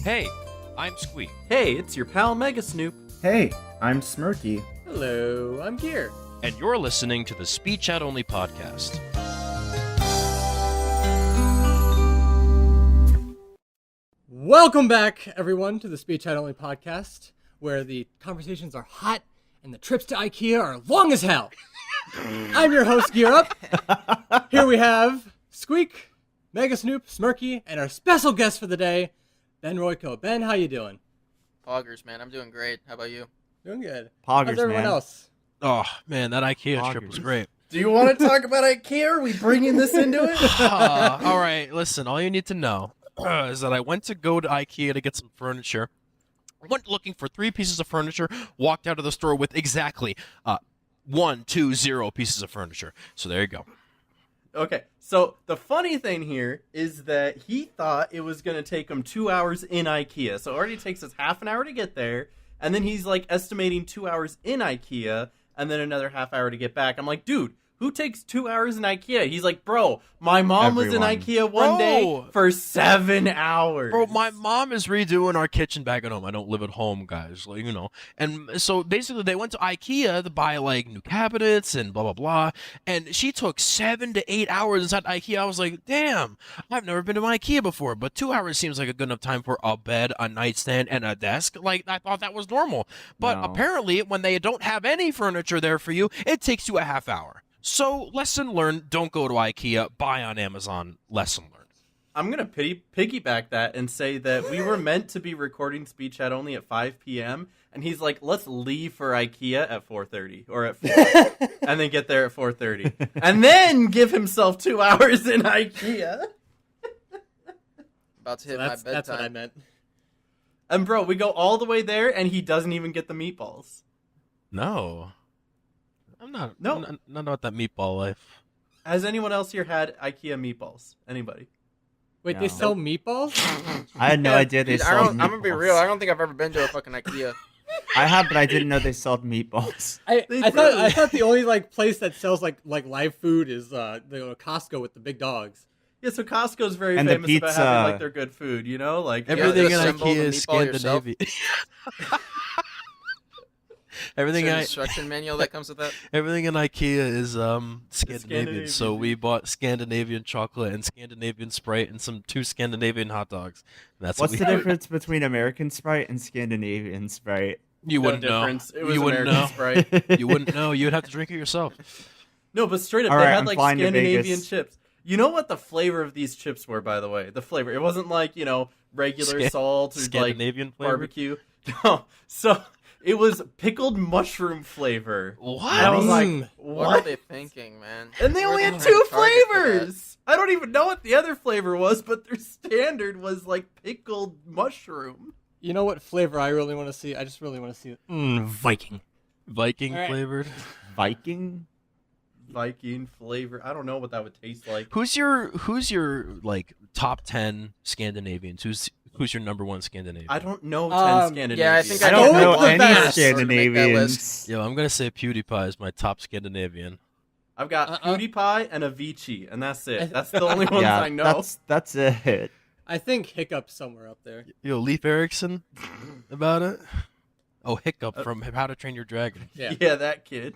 Hey, I'm Squeak. Hey, it's your pal Mega Snoop. Hey, I'm Smirky. Hello, I'm Gear. And you're listening to the Speedchat Only podcast. Welcome back, everyone, to the Speedchat Only podcast, where the conversations are hot and the trips to IKEA are long as hell. I'm your host, Gear Up. Here we have Squeak, Mega Snoop, Smirky, and our special guest for the day, Ben Royko. Ben, how you doing? Poggers, man. I'm doing great. How about you? Doing good. Poggers, How's everyone man. else? Oh, man, that IKEA trip was great. Do you want to talk about IKEA? Are we bringing this into it? All right, listen, all you need to know is that I went to go to IKEA to get some furniture. I went looking for 3 pieces of furniture, walked out of the store with exactly 1, 2, 0 pieces of furniture. So there you go. Okay, so the funny thing here is that he thought it was going to take him 2 hours in IKEA. So it already takes us half an hour to get there, and then he's like estimating 2 hours in IKEA, and then another half hour to get back. I'm like, dude, who takes 2 hours in IKEA? He's like, bro, my mom was in IKEA one day for 7 hours. Bro, my mom is redoing our kitchen back at home. I don't live at home, guys, like, you know. And so basically they went to IKEA to buy like new cabinets and blah, blah, blah. And she took 7 to 8 hours inside IKEA. I was like, damn, I've never been to IKEA before. But 2 hours seems like a good enough time for a bed, a nightstand, and a desk. Like, I thought that was normal. But apparently when they don't have any furniture there for you, it takes you a half hour. So, lesson learned, don't go to IKEA, buy on Amazon, lesson learned. I'm going to piggyback that and say that we were meant to be recording Speed Chat only at 5 p.m., and he's like, let's leave for IKEA at 4:30, or at 4, and then get there at 4:30, and then give himself 2 hours in IKEA. About to hit That's my bedtime. that's what I meant. And bro, we go all the way there, and he doesn't even get the meatballs. No. I'm not about that meatball life. Has anyone else here had IKEA meatballs? Anybody? Wait, No. they sell meatballs? I had no idea they Dude, sold I'm meatballs. gonna be real. I don't think I've ever been to a fucking IKEA. I have, but I didn't know they sold meatballs. I thought the only like place that sells like live food is the Costco with the big dogs. Yeah, so Costco's very And the famous about pizza. having like their good food, you know? Like Everything in assemble IKEA the is meatball yourself? Scandinavian. Everything Is there an I instruction manual that comes with that? everything in IKEA is Scandinavian. Scandinavian. So we bought Scandinavian chocolate and Scandinavian Sprite and some 2 Scandinavian hot dogs. And that's What's what the we difference between American Sprite and Scandinavian Sprite? You no wouldn't know. difference. It was You wouldn't American know. Sprite. You wouldn't know. You'd have to drink it yourself. No, but straight up, All they right, had I'm like flying to Scandinavian Vegas. chips. You know what the flavor of these chips were, by the way? The flavor. It wasn't like, you know, regular salt or like Scandinavian flavor. barbecue. No. So it was pickled mushroom flavor. What? And I was like, What are what? they thinking, man? And they Where only are had trying 2 to target for that? flavors. I don't even know what the other flavor was, but their standard was like pickled mushroom. You know what flavor I really want to see? I just really want to see it. Viking. Viking All right. flavored. Viking? Viking flavor. I don't know what that would taste like. Who's your like top 10 Scandinavians? Who's your number 1 Scandinavian? I don't know 10 Scandinavians. Yeah, I think I I don't Go know with the any best. Scandinavians. Yo, I'm gonna say PewDiePie is my top Scandinavian. I've got PewDiePie and Avicii, and that's I- it. That's the only ones Yeah, I know. that's it. I think Hiccup's somewhere up there. Yo, Leif Erikson about it. Oh, Hiccup from How to Train Your Dragon. Yeah. Yeah, that kid.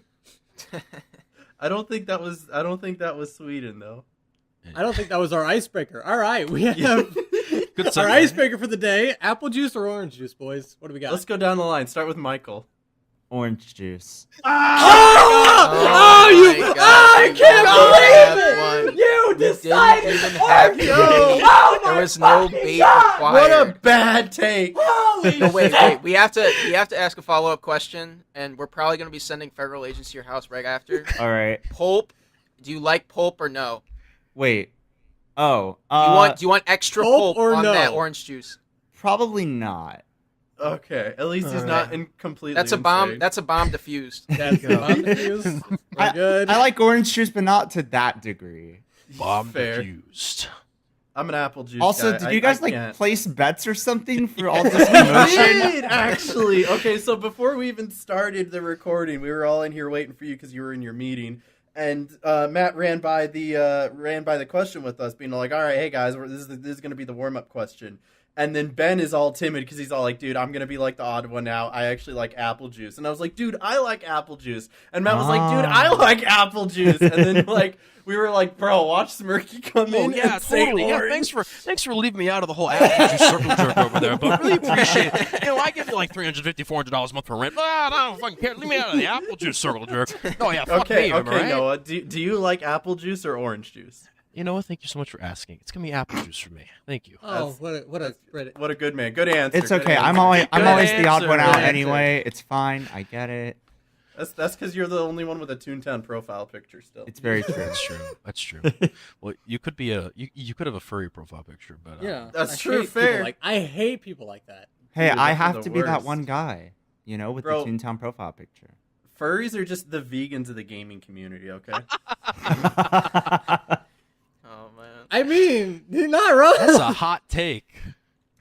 I don't think that was Sweden though. I don't think that was our icebreaker. All right, we have Good our segue. icebreaker for the day: apple juice or orange juice, boys. What do we got? Let's go down the line. Start with Michael. Orange juice. Oh, my God, I you can't have believe it! one. You didn't decided even have orange to. juice! Oh There my was no fucking bait God! What a required. bad take. Holy No, wait, shit! wait. We have to ask a follow-up question, and we're probably gonna be sending federal agents to your house right after. All right. Pulp. Do you like pulp or no? Wait. Oh. Do you want extra pulp pulp or on no? that orange juice? Probably not. Okay, at least he's All not right. completely. That's a bomb. insane. That's a bomb diffused. That's the bomb defuse. We're good. I like orange juice, but not to that degree. Bomb Fair. diffused. I'm an apple juice Also, guy. did you guys I can't. place bets or something for all this We emotion? did, actually. Okay, so before we even started the recording, we were all in here waiting for you because you were in your meeting, and Matt ran by the question with us, being like, "All right, hey guys, this is going to be the warm up question." And then Ben is all timid because he's all like, dude, I'm going to be like the odd one out. I actually like apple juice. And I was like, dude, I like apple juice. And Matt was like, dude, I like apple juice. And then like we were like, bro, watch Smirky come Oh in yeah, and say totally. Yeah, orange. thanks for leaving me out of the whole apple juice circle jerk over there. But I really appreciate it. You know, I give you like $350, $400 a month for rent. I don't fucking care. Leave me out of the apple juice circle jerk. Oh yeah, fuck Okay, me, am I okay, right? Noah. Do you like apple juice or orange juice? You know what? Thank you so much for asking. It's gonna be apple juice for me. Thank you. Oh, what a Reddit. What a good man. Good answer. It's good okay. I'm answer. always Good the odd one answer, out good anyway. It's fine. I get it. That's because you're the only one with a Toontown profile picture still. It's very true. That's true. That's true. Well, you could be you could have a furry profile picture, but Yeah, That's I true, hate people fair. I hate people like that. Hey, Dude, I those are have the to be that worst. one guy, with Bro. the Toontown profile picture. Furries are just the vegans of the gaming community, okay? Oh man. I mean, you're not wrong. that's a hot take.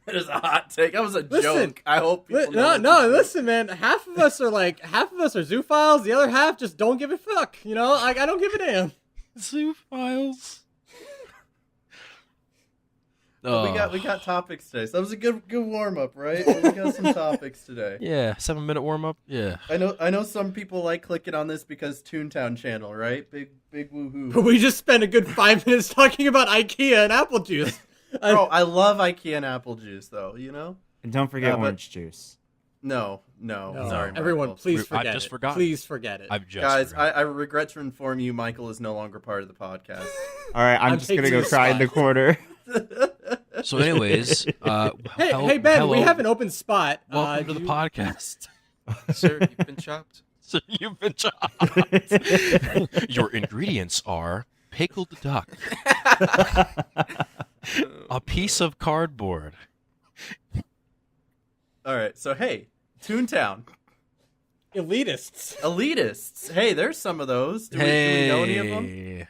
That is a hot take. That was a Listen, joke. I hope people know No, what listen, man. Half of us are zoophiles. The other half just don't give a fuck. You know, like I don't give a damn. Zoophiles. We got topics today. So that was a good warm up, right? We got some topics today. Yeah, 7-minute warm up. Yeah. I know some people like clicking on this because Toontown channel, right? Big But woohoo. we just spent a good 5 minutes talking about IKEA and apple juice. Bro, I love IKEA and apple juice though, you know? And don't forget Yeah, but- orange juice. No. No, Sorry, everyone, Michael. please I've forget just it. forgotten. Please forget it. I've just Guys, forgot. I regret to inform you Michael is no longer part of the podcast. All right, I'm I'm just gonna taking go your cry in the spot. corner. So, anyways, Hey Ben, hello. we have an open spot. Welcome to the you- podcast. Sir, you've been chopped. So you've been chopped. Your ingredients are pickled duck, a piece of cardboard. All right, so hey, Toontown. Elitists. Elitists. Hey, there's some of those. Do we know any of them? Hey.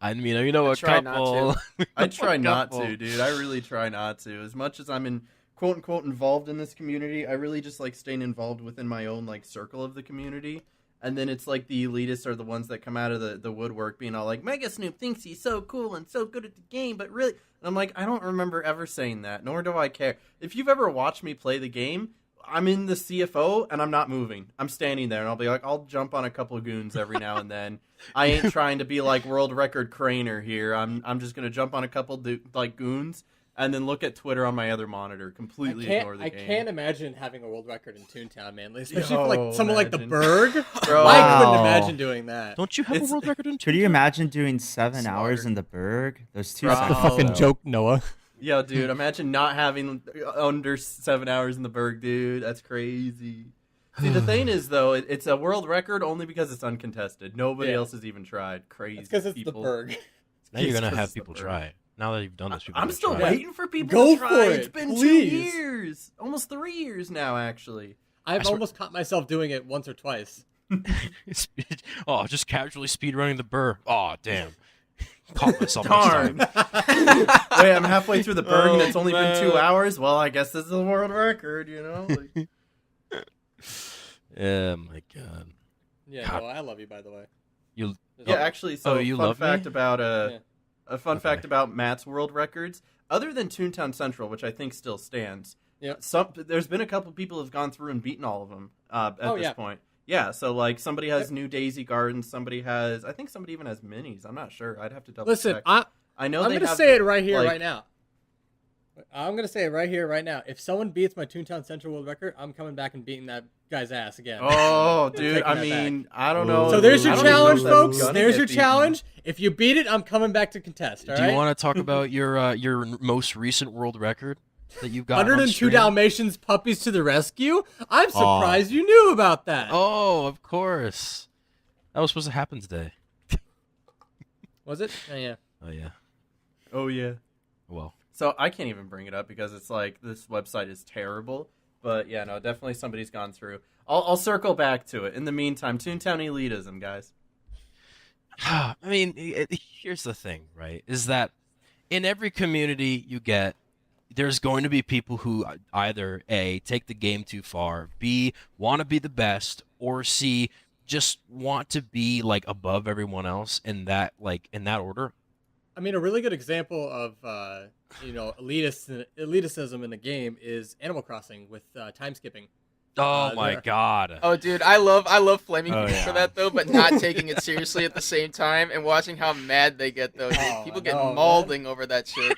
I mean, you know, a try not couple. I try not couple. to, dude. I really try not to. As much as I'm in quote unquote involved in this community, I really just like staying involved within my own like circle of the community. And then it's like the elitists are the ones that come out of the woodwork being all like, Mega Snoop thinks he's so cool and so good at the game, but really, and I'm like, I don't remember ever saying that, nor do I care. If you've ever watched me play the game, I'm in the CFO and I'm not moving. I'm standing there and I'll be like, I'll jump on a couple goons every now and then. I ain't trying to be like world record craner here. I'm just gonna jump on a couple like goons and then look at Twitter on my other monitor. Completely ignore the I game. can't imagine having a world record in Toontown, man. Especially Yo, for like someone like the imagine. Berg. Bro. I couldn't Wow. imagine doing that. Don't you have It's- a world record in Could you imagine doing 7 Smarter. hours in the Berg? Those two Bro. sound The fucking so- joke, Noah. Yo, dude, imagine not having under 7 hours in the Berg, dude. That's crazy. See, the thing is, though, it's a world record only because it's uncontested. Nobody Yeah. else has even tried. Crazy. It's because it's people. the Berg. Now you're It's gonna 'cause have it's the people Berg. try it. Now that you've done this, people are I'm gonna still try it. waiting for people Go to try. for It's it, been please. 2 years. Almost 3 years now, actually. I've swear- almost caught myself doing it once or twice. Oh, just casually speed running the burr. Oh, damn. Caught myself Darn. next time. Wait, I'm halfway through the Berg and Oh, it's only been 2 man. hours? Well, I guess this is a world record, you know? Like, Oh my god. Yeah, God. no, I love you, by the way. You yeah, actually, so Oh, you fun love me? fact about Yeah. a fun Okay. fact about Matt's world records. Other than Toontown Central, which I think still stands, Yeah. there's been a couple people who've gone through and beaten all of them at Oh, this yeah. point. Yeah, so like somebody has New Daisy Gardens, somebody has, I think somebody even has minis. I'm not sure. I'd have to double Listen, check. I'm I know going they to have say it right here, like- right now. I'm going to say it right here, right now. If someone beats my Toontown Central world record, I'm coming back and beating that guy's ass again. Oh, dude, Taking I that mean, I don't know. So there's your I don't even know challenge, if that's folks. gonna There's get your beaten. challenge. If you beat it, I'm coming back to contest. All do right? you want to talk about your most recent world record that you've got? 102 Dalmatians puppies to the rescue? I'm surprised you knew about that. Oh, of course. That was supposed to happen today. Was it? Oh, yeah. Oh yeah. Oh yeah. Well, So I can't even bring it up because it's like this website is terrible. But yeah, no, definitely somebody's gone through. I'll circle back to it. In the meantime, Toontown elitism, guys. I mean, here's the thing, right? Is that in every community you get, there's going to be people who either A, take the game too far, B, want to be the best, or C, just want to be like above everyone else in that order. I mean, a really good example of elitism in the game is Animal Crossing with time skipping. Oh my there- god. Oh, dude, I love flaming Oh, people yeah. for that though, but not taking it seriously at the same time and watching how mad they get though. Dude. Oh, People I get know, mauling over that shit.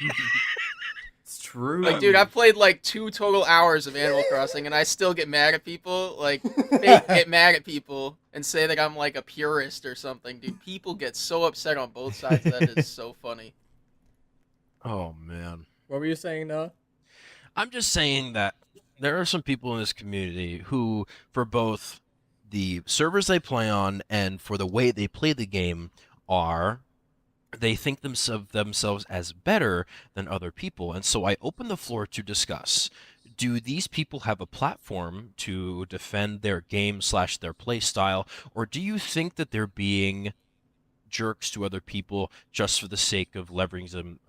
It's true. Like, dude, I've played like 2 total hours of Animal Crossing, and I still get mad at people. Like, fake get mad at people and say that I'm like a purist or something. Dude, people get so upset on both sides. That is so funny. Oh man. What were you saying, Noah? I'm just saying that there are some people in this community who, for both the servers they play on and for the way they play the game, they think themselves as better than other people. And so I open the floor to discuss. Do these people have a platform to defend their game / their play style, or do you think that they're being jerks to other people just for the sake of leveraging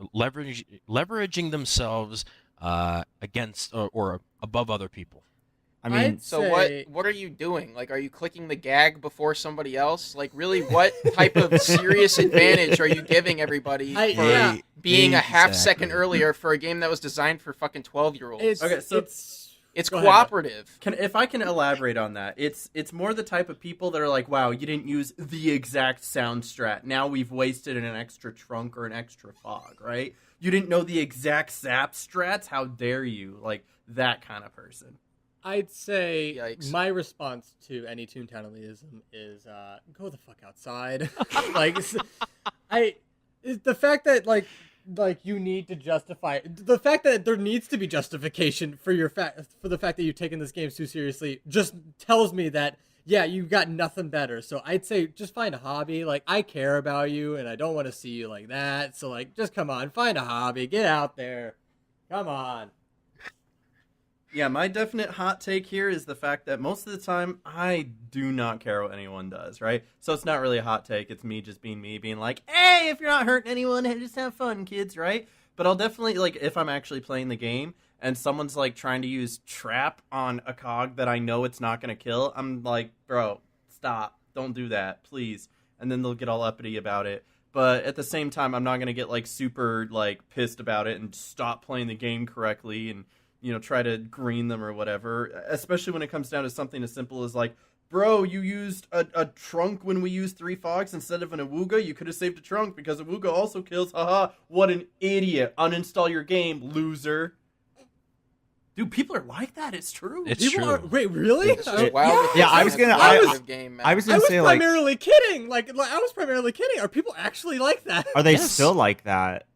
themselves against or above other people? I mean, I'd So say- what are you doing? Like, are you clicking the gag before somebody else? Like, really, what type of serious advantage are you giving everybody for yeah. being a half second Exactly. earlier for a game that was designed for fucking 12-year-olds? It's Okay, so- It's Go ahead, cooperative. If I can elaborate on that, it's more the type of people that are like, wow, you didn't use the exact sound strat. Now we've wasted an extra trunk or an extra fog, right? You didn't know the exact zap strats. How dare you? Like that kind of person. I'd say Yikes. my response to any Toontown elitism is go the fuck outside. Like the fact that like you need to justify the fact that there needs to be justification for the fact that you've taken this game too seriously just tells me that yeah, you got nothing better. So I'd say just find a hobby. Like I care about you and I don't want to see you like that. So like just come on, find a hobby, get out there. Come on. Yeah, my definite hot take here is the fact that most of the time I do not care what anyone does, right? So it's not really a hot take. It's me just being me, being like, hey, if you're not hurting anyone, just have fun, kids, right? But I'll definitely, like, if I'm actually playing the game and someone's, like, trying to use trap on a cog that I know it's not going to kill, I'm like, bro, stop. Don't do that, please. And then they'll get all uppity about it. But at the same time, I'm not going to get, like, super, like, pissed about it and stop playing the game correctly and try to green them or whatever, especially when it comes down to something as simple as like, bro, you used a trunk when we used 3 fogs instead of an awooga. You could have saved a trunk because awooga also kills. Haha, what an idiot. Uninstall your game, loser. Dude, people are like that. It's true. It's People true. are, wait, really? It's just It- wild. yeah, I was gonna- I was- Cooperative game, man. I was I gonna was say like, primarily kidding. Like I was primarily kidding. Are people actually like that? are they Yes. still like that?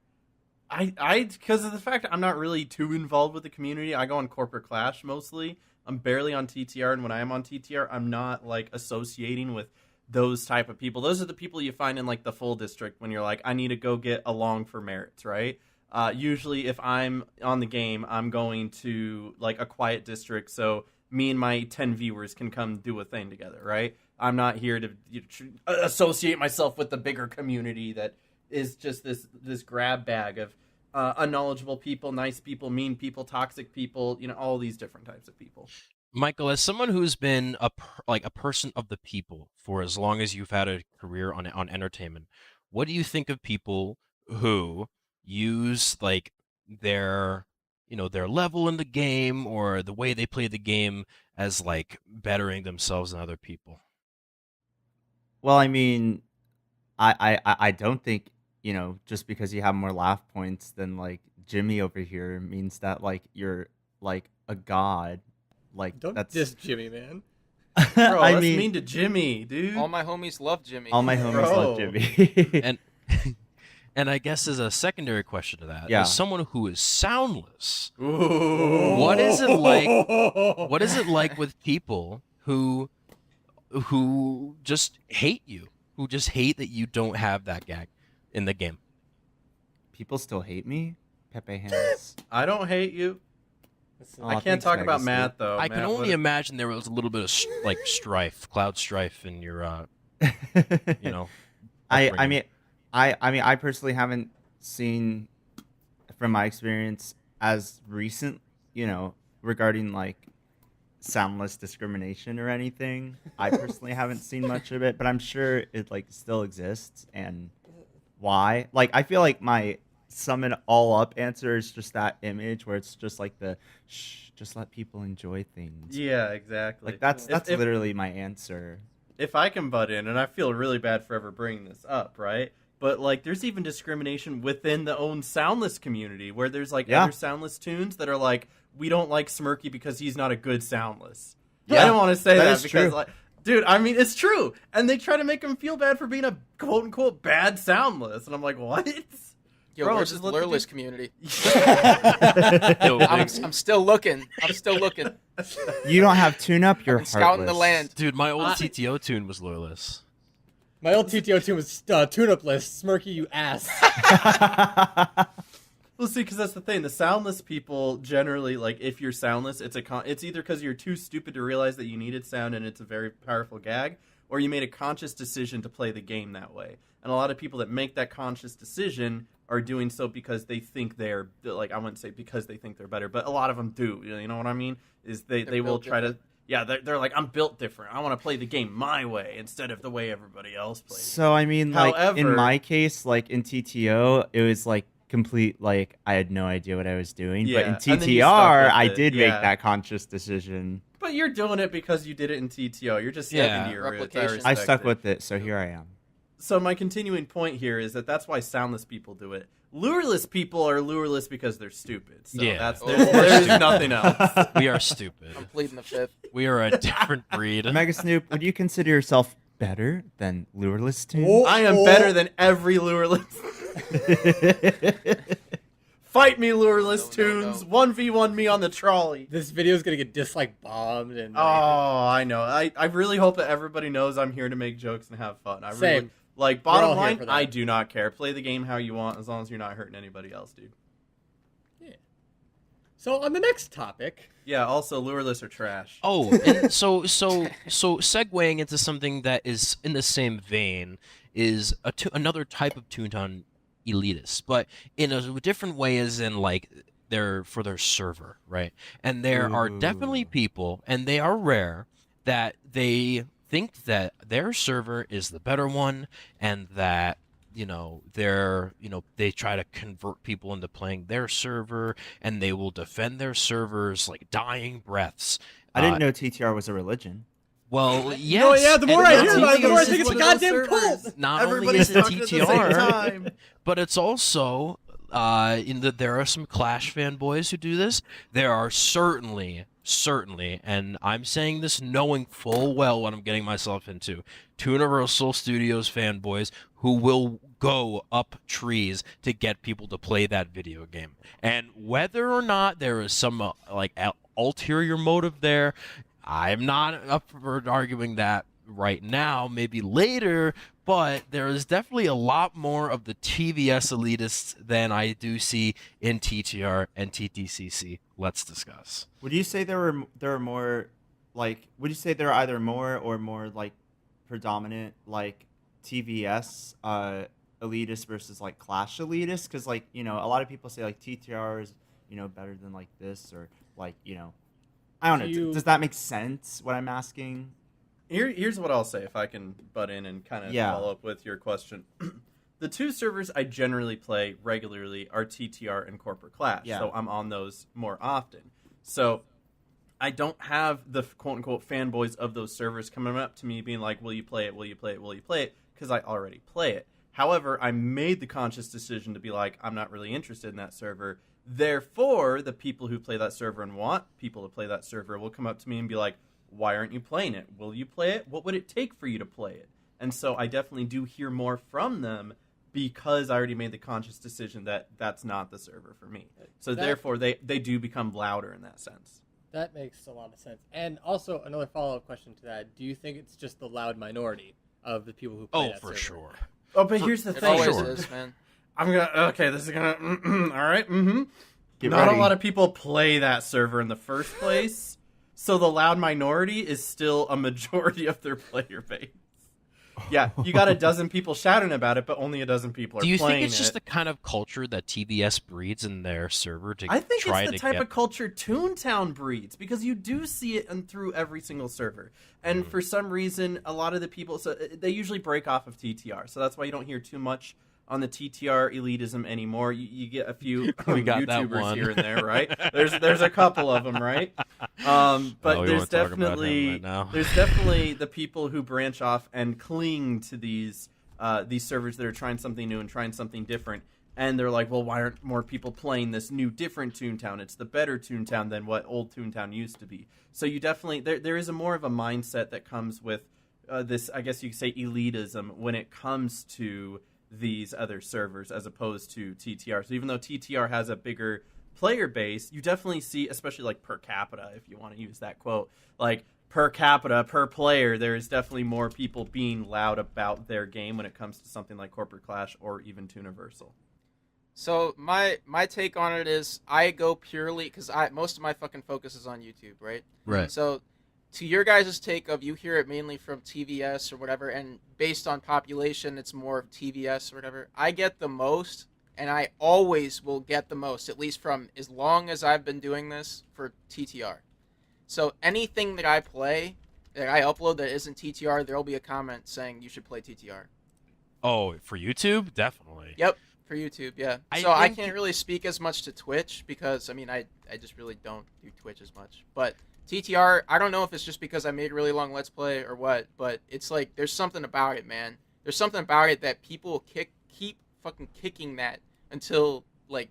I because of the fact that I'm not really too involved with the community. I go on Corporate Clash mostly. I'm barely on TTR, and when I am on TTR, I'm not like associating with those type of people. Those are the people you find in like the full district when you're like, I need to go get along for merits, right? Usually, if I'm on the game, I'm going to like a quiet district, so me and my 10 viewers can come do a thing together, right? I'm not here to associate myself with the bigger community that is just this grab bag of unknowledgeable people, nice people, mean people, toxic people, all these different types of people. Michael, as someone who's been a person of the people for as long as you've had a career on entertainment, what do you think of people who use like their their level in the game or the way they play the game as like bettering themselves than other people? Well, I mean, I don't think, just because you have more laugh points than like Jimmy over here means that like you're like a god. Like Don't that's diss Jimmy, man. Bro, I that's mean, mean to Jimmy, dude. All my homies love Jimmy. all my homies Bro. love Jimmy. And and I guess as a secondary question to that, Yeah. as someone who is soundless, Ooh. What is it like? what is it like with people who just hate you, who just hate that you don't have that gag in the game? People still hate me. Pepe hands. I don't hate you. Aw, I can't thanks, talk about Magus, Matt though. I can Matt, only what- imagine there was a little bit of like strife, cloud strife in your dude. I upbringing. mean, I personally haven't seen, from my experience, as recent, regarding like soundless discrimination or anything. I personally haven't seen much of it, but I'm sure it like still exists. And why. Like, I feel like my sum it all up answer is just that image where it's just like the shh, just let people enjoy things. Yeah, exactly. Like that's If- literally my answer. if I can butt in, and I feel really bad for ever bringing this up, right? But like, there's even discrimination within the own soundless community, where there's like Yeah. other soundless tunes that are like, we don't like Smirky because he's not a good soundless. Yeah, I don't want to say that that is because, true. like, dude, I mean, it's true, and they try to make him feel bad for being a quote unquote bad soundless, and I'm like, what? Yo, Bro, where's just the let the lureless dude- community? Yo, I'm still looking. I'm still looking. You don't have tune up, you're I've been scouting the heartless. land. dude, my old TTO tune was loyalist. My old TTO tune was tune-up list. Smirky, you ass. Well, see, because that's the thing. The soundless people generally, like, if you're soundless, it's either because you're too stupid to realize that you needed sound and it's a very powerful gag, or you made a conscious decision to play the game that way. And a lot of people that make that conscious decision are doing so because they think they're, like, I wouldn't say because they think they're better, but a lot of them do. You know what I mean? Is they will built try to, yeah, they're like, I'm built different. I want to play the game my way instead of the way everybody else plays. So I mean, like in However- my case, like in TTO, it was like complete, like I had no idea what I was doing. Yeah, But in and then you stuck TTR, with I it, did yeah. make that conscious decision. But you're doing it because you did it in TTO. You're just sticking Yeah. to your roots. Replication. I respect stuck it. with it, so here I am. So my continuing point here is that that's why soundless people do it. Lureless people are lureless because they're stupid. So Yeah. that's Oh. there's nothing else. We are stupid. I'm pleading the fifth. We are a different breed. Mega Snoop, would you consider yourself better than Lureless Tune? Oh. I am better than every lureless. Fight me, lureless No, no, tunes. 1v1 me on the trolley. This video is gonna get dislike bombed and Oh, I know. I really hope that everybody knows I'm here to make jokes and have fun. I really Same. like. We're all Bottom here line, for that. I do not care. Play the game how you want, as long as you're not hurting anybody else, dude. So on the next topic, Yeah. Also, lureless are trash. Oh, and so segueing into something that is in the same vein is another type of Toontown elitists, but in a different way, as in like they're for their server, right? And there are definitely Ooh. people, and they are rare, that they think that their server is the better one, and that they try to convert people into playing their server, and they will defend their servers like dying breaths. I didn't know TTR was a religion. Well, yes. No, yeah, the more and I not hear about it, the only more I is think it- it's a one of those goddamn servers. cult. Not only Everybody's is it talking at the same TTR, time. but it's also there are some Clash fanboys who do this. There are certainly, and I'm saying this knowing full well what I'm getting myself into, Universal Studios fanboys who will go up trees to get people to play that video game. And whether or not there is some ulterior motive there, I'm not up for arguing that right now, maybe later, but there is definitely a lot more of the TVS elitists than I do see in TTR and TTCC. Let's discuss. Would you say there are more, like, would you say there are either more or more like predominant like TVS elitists versus like Clash elitists? Because like, a lot of people say like TTR is better than like this, or like, I don't know. Does that make sense? What I'm asking. Here's what I'll say if I can butt in and kind of follow up with your question. The two servers I generally play regularly are TTR and Corporate Clash, Yeah. so I'm on those more often. So I don't have the quote-unquote fanboys of those servers coming up to me being like, will you play it, will you play it, will you play it, because I already play it. However, I made the conscious decision to be like, I'm not really interested in that server. Therefore, the people who play that server and want people to play that server will come up to me and be like, why aren't you playing it? Will you play it? What would it take for you to play it? And so I definitely do hear more from them because I already made the conscious decision that that's not the server for me. So therefore, they do become louder in that sense. That makes a lot of sense. And also, another follow-up question to that: do you think it's just the loud minority of the people who play Oh, that for server? sure. Oh, but here's the It thing. always Sure. is, man. I'm gonna. Okay, this is gonna. All right. Get Not ready. a lot of people play that server in the first place, so the loud minority is still a majority of their player base. Yeah, you got a dozen people shouting about it, but only a dozen people are Do you playing think it's just it. the kind of culture that TVS breeds in their server to I think try it's the to type get of culture Toontown breeds, because you do see it through every single server. And for some reason, a lot of the people, so they usually break off of TTR, so that's why you don't hear too much on the TTR elitism anymore. You get a few We got that YouTubers one. here and there, right? There's a couple of them, right? But Oh, we there's won't talk about him definitely right now. there's definitely the people who branch off and cling to these servers that are trying something new and trying something different. And they're like, well, why aren't more people playing this new, different Toontown? It's the better Toontown than what old Toontown used to be. So you definitely there is a more of a mindset that comes with this, I guess you could say, elitism when it comes to these other servers as opposed to TTR. So even though TTR has a bigger player base, you definitely see, especially like per capita, if you want to use that quote, like per capita, per player, there is definitely more people being loud about their game when it comes to something like Corporate Clash or even Tooniversal. So my take on it is I go purely because most of my fucking focus is on YouTube, right? Right. So to your guys' take of you hear it mainly from TVS or whatever, and based on population, it's more of TVS or whatever. I get the most, and I always will get the most, at least from as long as I've been doing this for TTR. So anything that I play, that I upload that isn't TTR, there'll be a comment saying you should play TTR. Oh, for YouTube, definitely. Yep. For YouTube, yeah. I So I think- can't really speak as much to Twitch because, I mean, I just really don't do Twitch as much. But TTR, I don't know if it's just because I made really long Let's Play or what, but it's like, there's something about it, man. There's something about it that people keep fucking kicking that until, like,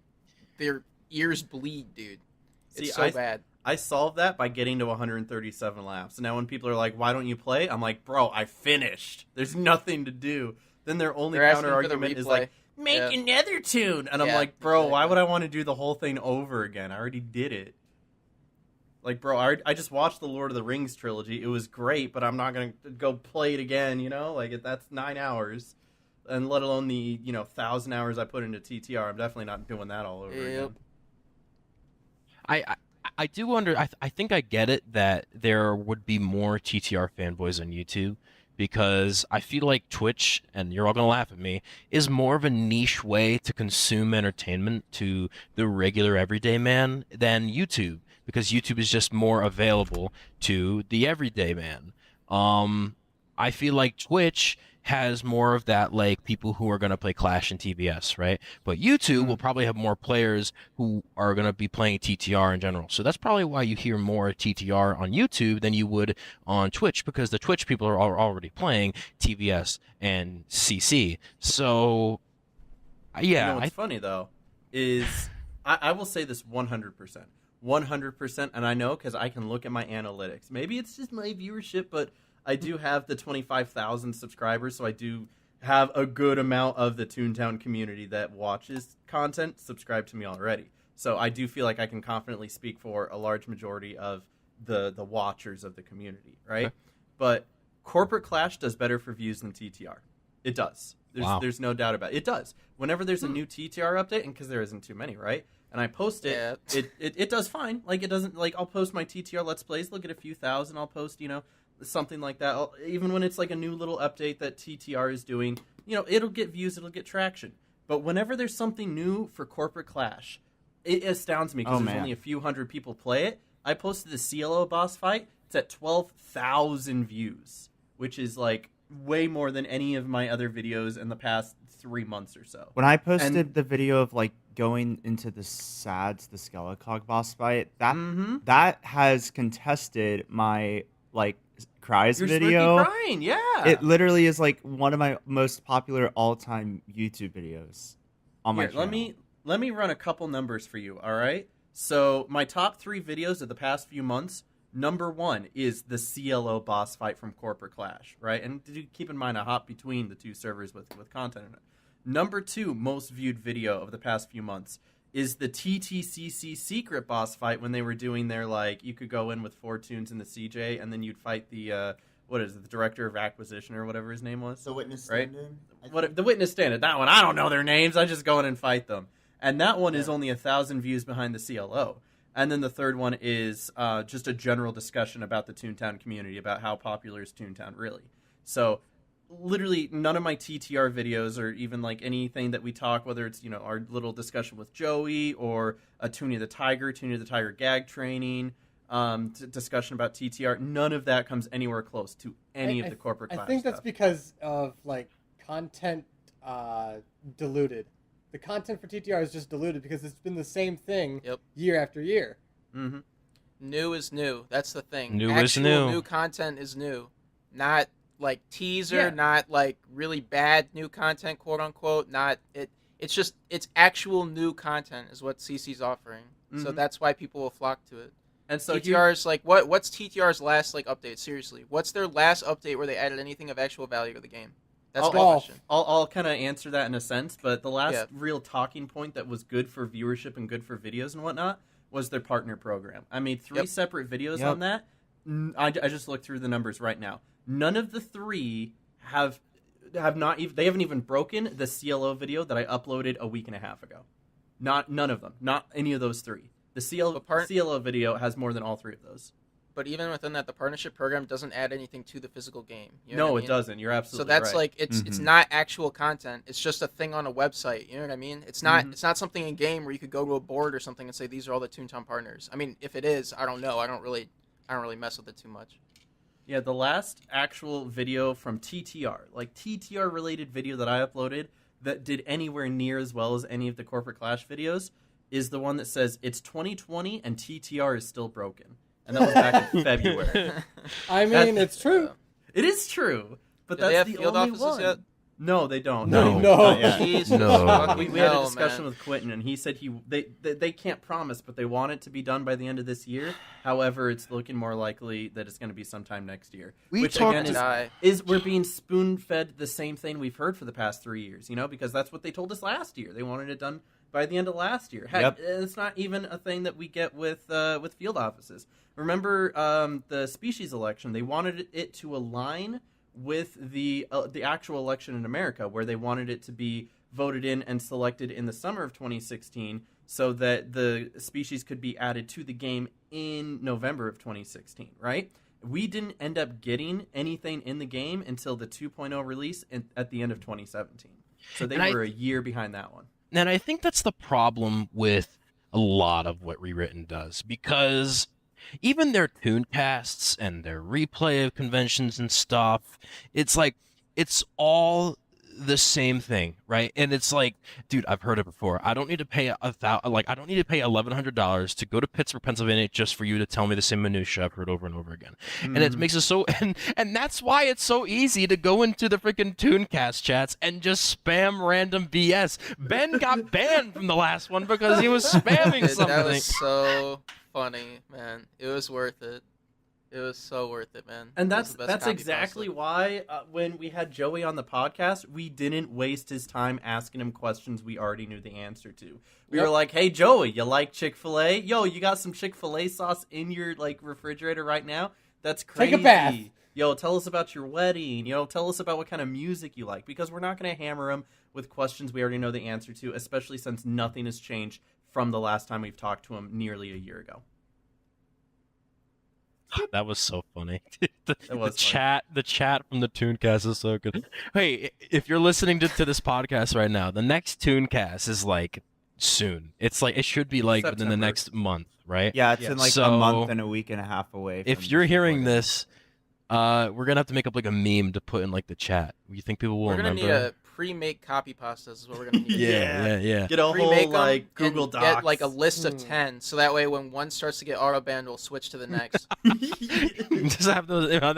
their ears bleed, dude. It's so bad. I solved that by getting to 137 laps. Now when people are like, why don't you play? I'm like, bro, I finished. There's nothing to do. Then their only They're asking counter for the argument is replay. like, make another tune. And I'm Yeah, like, bro, why exactly. would I want to do the whole thing over again? I already did it. Like, bro, I just watched the Lord of the Rings trilogy. It was great, but I'm not going to go play it again, you know? Like, that's 9 hours. And let alone the, 1,000 hours I put into TTR. I'm definitely not doing that all over again. I do wonder. I think I get it that there would be more TTR fanboys on YouTube because I feel like Twitch, and you're all gonna laugh at me, is more of a niche way to consume entertainment to the regular everyday man than YouTube, because YouTube is just more available to the everyday man. I feel like Twitch has more of that, like, people who are going to play Clash and TVS, right? But YouTube will probably have more players who are going to be playing TTR in general. So that's probably why you hear more TTR on YouTube than you would on Twitch, because the Twitch people are already playing TVS and CC. So, yeah. What's funny, though, is I will say this 100%. 100%, and I know because I can look at my analytics. Maybe it's just my viewership, but I do have the 25,000 subscribers, so I do have a good amount of the Toontown community that watches content subscribe to me already. So I do feel like I can confidently speak for a large majority of the watchers of the community, right? Okay. But Corporate Clash does better for views than TTR. It does. Wow. There's no doubt about it. It does. Whenever there's a new TTR update, and because there isn't too many, right? And I post it, Yeah. it does fine. Like, it doesn't, like, I'll post my TTR Let's Plays, they'll get a few thousand. I'll post, something like that. Even when it's like a new little update that TTR is doing, it'll get views, it'll get traction. But whenever there's something new for Corporate Clash, it astounds me because there's only a few hundred people play it. I posted the CLO boss fight. It's at 12,000 views, which is like way more than any of my other videos in the past 3 months or so. When I posted the video of like going into the SADS, the Skelecog boss fight, that has contested my like cries Your video. Smirky crying, yeah. It literally is like one of my most popular all-time YouTube videos on my Here, channel. let me run a couple numbers for you, all right? So my top 3 videos of the past few months, number 1 is the CLO boss fight from Corporate Clash, right? And do keep in mind I hop between the two servers with content in it. Number 2 most viewed video of the past few months is the TTCC secret boss fight when they were doing their, like, you could go in with 4 tunes in the CJ and then you'd fight the, the director of acquisition or whatever his name was. The witness Right? stand-in? The witness stand. That one, I don't know their names. I just go in and fight them. And that one is only 1,000 views behind the CLO. And then the third one is just a general discussion about the Toontown community, about how popular is Toontown really. So literally none of my TTR videos or even like anything that we talk, whether it's, our little discussion with Joey or a Toonie the Tiger gag training, discussion about TTR, none of that comes anywhere close to any of the Corporate Clash I think that's stuff. because of like content diluted. The content for TTR is just diluted because it's been the same thing Yep. year after year. Mm-hmm. New is new. That's the thing. New is Actual new. New content is new, not like teaser, Yeah. not like really bad new content, quote unquote. Not it. It's just it's actual new content is what CC's offering. So Mhm. that's why people will flock to it. And so TTR's like what's TTR's last like update? Seriously, what's their last update where they added anything of actual value to the game? That's my Golf. question. I'll kind of answer that in a sense, but the last Yeah. real talking point that was good for viewership and good for videos and whatnot was their partner program. I made 3 Yep. separate videos Yep. on that. I just looked through the numbers right now. None of the 3 have not even they haven't even broken the CLO video that I uploaded a week and a half ago. None of them. Not any of those 3. The CLO video has more than all 3 of those. But even within that, the partnership program doesn't add anything to the physical game. You know No, what I it mean? doesn't. You're absolutely So that's right. like it's Mhm. not actual content. It's just a thing on a website. You know what I mean? It's not Mhm. it's not something in game where you could go to a board or something and say these are all the Toontown partners. I mean, if it is, I don't know. I don't really mess with it too much. Yeah, the last actual video from TTR, like TTR related video that I uploaded that did anywhere near as well as any of the Corporate Clash videos is the one that says it's 2020 and TTR is still broken. And that was back in February. I mean, That's- it's true. It is true, but Do they that's have the field only offices one. yet? No, they don't. No. Not yet. Jesus No. fucking We had a hell, discussion man. with Quentin, and he said they can't promise, but they want it to be done by the end of this year. However, it's looking more likely that it's going to be sometime next year. We which talked again to- Die. is we're being spoon-fed the same thing we've heard for the past 3 years, because that's what they told us last year. They wanted it done by the end of last year. Heck, Yep. it's not even a thing that we get with field offices. Remember the species election? They wanted it to align with the actual election in America, where they wanted it to be voted in and selected in the summer of 2016, so that the species could be added to the game in November of 2016. Right? We didn't end up getting anything in the game until the 2.0 release at the end of 2017. So they And were a year behind that one. And I think that's the problem with a lot of what Rewritten does, because even their Tooncasts and their replay of conventions and stuff, it's like, it's all the same thing, right? And it's like, dude, I've heard it before. I don't need to pay I don't need to pay $1,100 to go to Pittsburgh, Pennsylvania, just for you to tell me the same minutia I've heard over and over again. And it makes it so, and that's why it's so easy to go into the freaking Tooncast chats and just spam random BS. Ben got banned from the last one because he was spamming Dude, something. that was so funny, man. It was worth it. It was so worth it, man. And It was the best that's copy exactly possible. why when we had Joey on the podcast, we didn't waste his time asking him questions we already knew the answer to. We Yep. were like, "Hey Joey, you like Chick-fil-A? Yo, you got some Chick-fil-A sauce in your refrigerator right now? That's crazy. Take a bath. Yo, tell us about your wedding. Tell us about what kind of music you like, because we're not going to hammer him with questions we already know the answer to, especially since nothing has changed from the last time we've talked to him nearly a year ago." That was so funny. the was the chat from the Tooncast is so good. Hey, if you're listening to this podcast right now, the next Tooncast is like soon. It's like it should be like within the September. next month, right? Yeah, it's Yeah. in like So, a month and a week and a half away. If from you're this hearing recording. this, we're gonna have to make up like a meme to put in like the chat. You think people will We're gonna remember? need a pre-make copy pastas. Is what we're gonna need. yeah. Get a Pre-make whole 'em like Google and Docs. get like a list of Hmm. 10, so that way when one starts to get auto banned, we'll switch to the next. Just have those all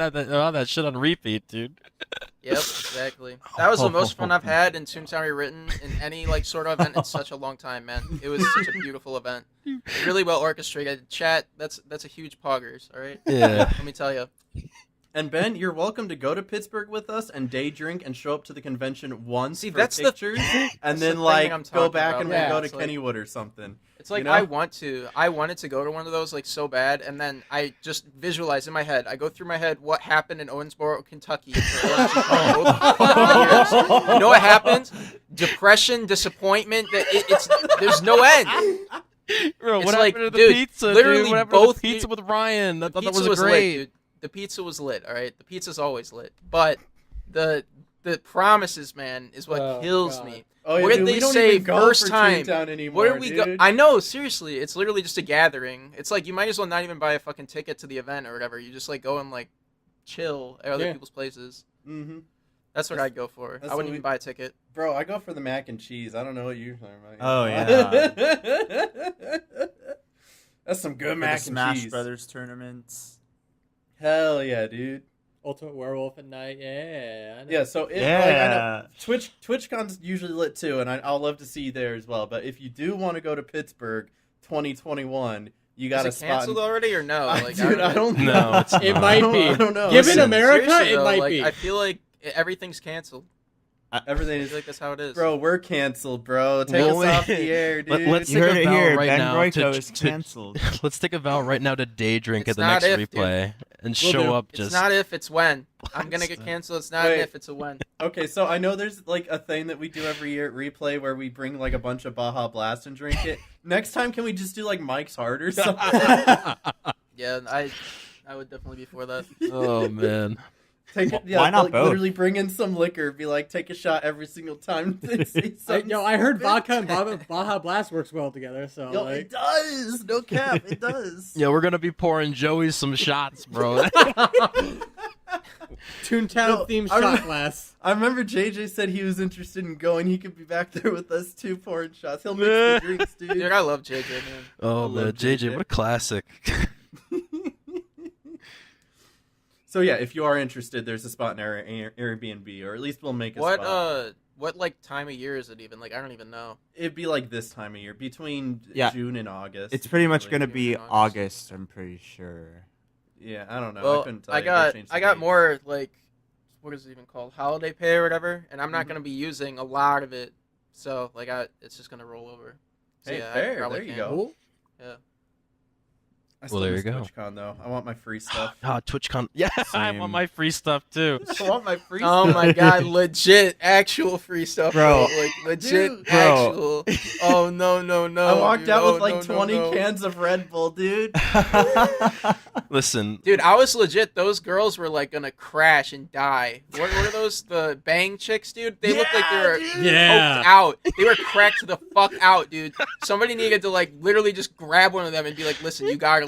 that shit on repeat, dude. Yep, exactly. That was the most fun I've had in Toontown Rewritten in any like sort of event in such a long time, man. It was such a beautiful event. Really well orchestrated. Chat, that's a huge poggers, all right? Yeah. Let me tell you. And Ben, you're welcome to go to Pittsburgh with us and day drink and show up to the convention once See, for that's the- pictures, that's and the then thing like I'm go talking back about, and man. we'll go to It's like- Kennywood or something. It's like You know? I wanted to go to one of those like so bad, and then I just visualize in my head. I go through my head what happened in Owensboro, Kentucky for OMG both fucking years. You know what happens? Depression, disappointment. It's there's no end. Bro, It's what like, happened to the dude, pizza, literally dude? What happened both to the pizza with Ryan? I thought that Pizza was lit, great. dude. The pizza was lit. All right, the pizza's always lit, but the promises, man, is what Oh, kills God. me. Oh, What did they say first time? Anymore, What are we go? I know, seriously, it's literally just a gathering. It's like you might as well not even buy a fucking ticket to the event or whatever. You just like go and like chill at other Yeah. people's places. Mm-hmm. That's what I'd go for. That's I what wouldn't even buy a ticket. Bro, I go for the mac and cheese. I don't know what you're talking about. Oh, yeah. That's some good For the mac and Smash cheese. Brothers tournaments. Hell yeah, dude. Ultimate Werewolf at Night. Yeah. I know. Yeah, so I know TwitchCon's usually lit too, and I'll love to see you there as well. But if you do want to go to Pittsburgh 2021, you got to Is it canceled already or no? Dude, I don't know. No, it's It not. might be. I don't know. Given Listen, America, Seriously, it though, might like, be. I feel like everything's canceled. Everything I is feel like that's how it is. Bro, we're canceled, bro. Take Well, us off the air, dude. let's You take heard a it vow here. right Ben now Royko to- is to- canceled. Let's take a vow right now to day drink It's at the next not if, replay and Will show do. up It's just. not if, it's when. I'm gonna get canceled. It's not Wait. an if, it's a when. Okay, so I know there's like a thing that we do every year at replay where we bring like a bunch of Baja Blast and drink it. Next time, can we just do like Mike's Hard or something? Yeah, I would definitely be for that. Oh man. Take it, yeah, Why not like, both? literally bring in some liquor. Be like, take a shot every single time. They say something I heard stupid. vodka and Baja Blast works well together. So Yo, like, it does. No cap, it does. Yeah, we're gonna be pouring Joey some shots, bro. Toontown No, themed I shot remember- glass. I remember JJ said he was interested in going. He could be back there with us too, pouring shots. He'll mix the drinks, dude. Dude, I love JJ, man. Oh I man, love JJ, JJ. what a classic. So yeah, if you are interested, there's a spot in our Airbnb, or at least we'll make a spot. What like time of year is it even? Like I don't even know. It'd be like this time of year, between Yeah. June and August. It's pretty much usually. going to be August. August, I'm pretty sure. Yeah, I don't know. I Well, couldn't tell I you. They got changed the I got dates. more like what is it even called? Holiday pay or whatever, and I'm not Mhm. gonna be using a lot of it. So like it's just gonna roll over. So, Hey, yeah, I fair. probably There you can. go. Cool. Yeah. I still there you miss go. TwitchCon though. I want my free stuff. Ah, TwitchCon. Yeah, I Same. want my free stuff too. I want my free Oh stuff. my god, legit, actual free stuff, Bro. Like legit, Dude. Bro. actual. Oh no, I walked dude, out no, with like no, 20 no. cans of Red Bull, dude. Listen, Dude, I was legit. Those girls were like gonna crash and die. What are those? The bang chicks, dude? They looked like they were dude. Yeah. coked out. They were cracked the fuck out, dude. Somebody needed to like literally just grab one of them and be like, "Listen, you gotta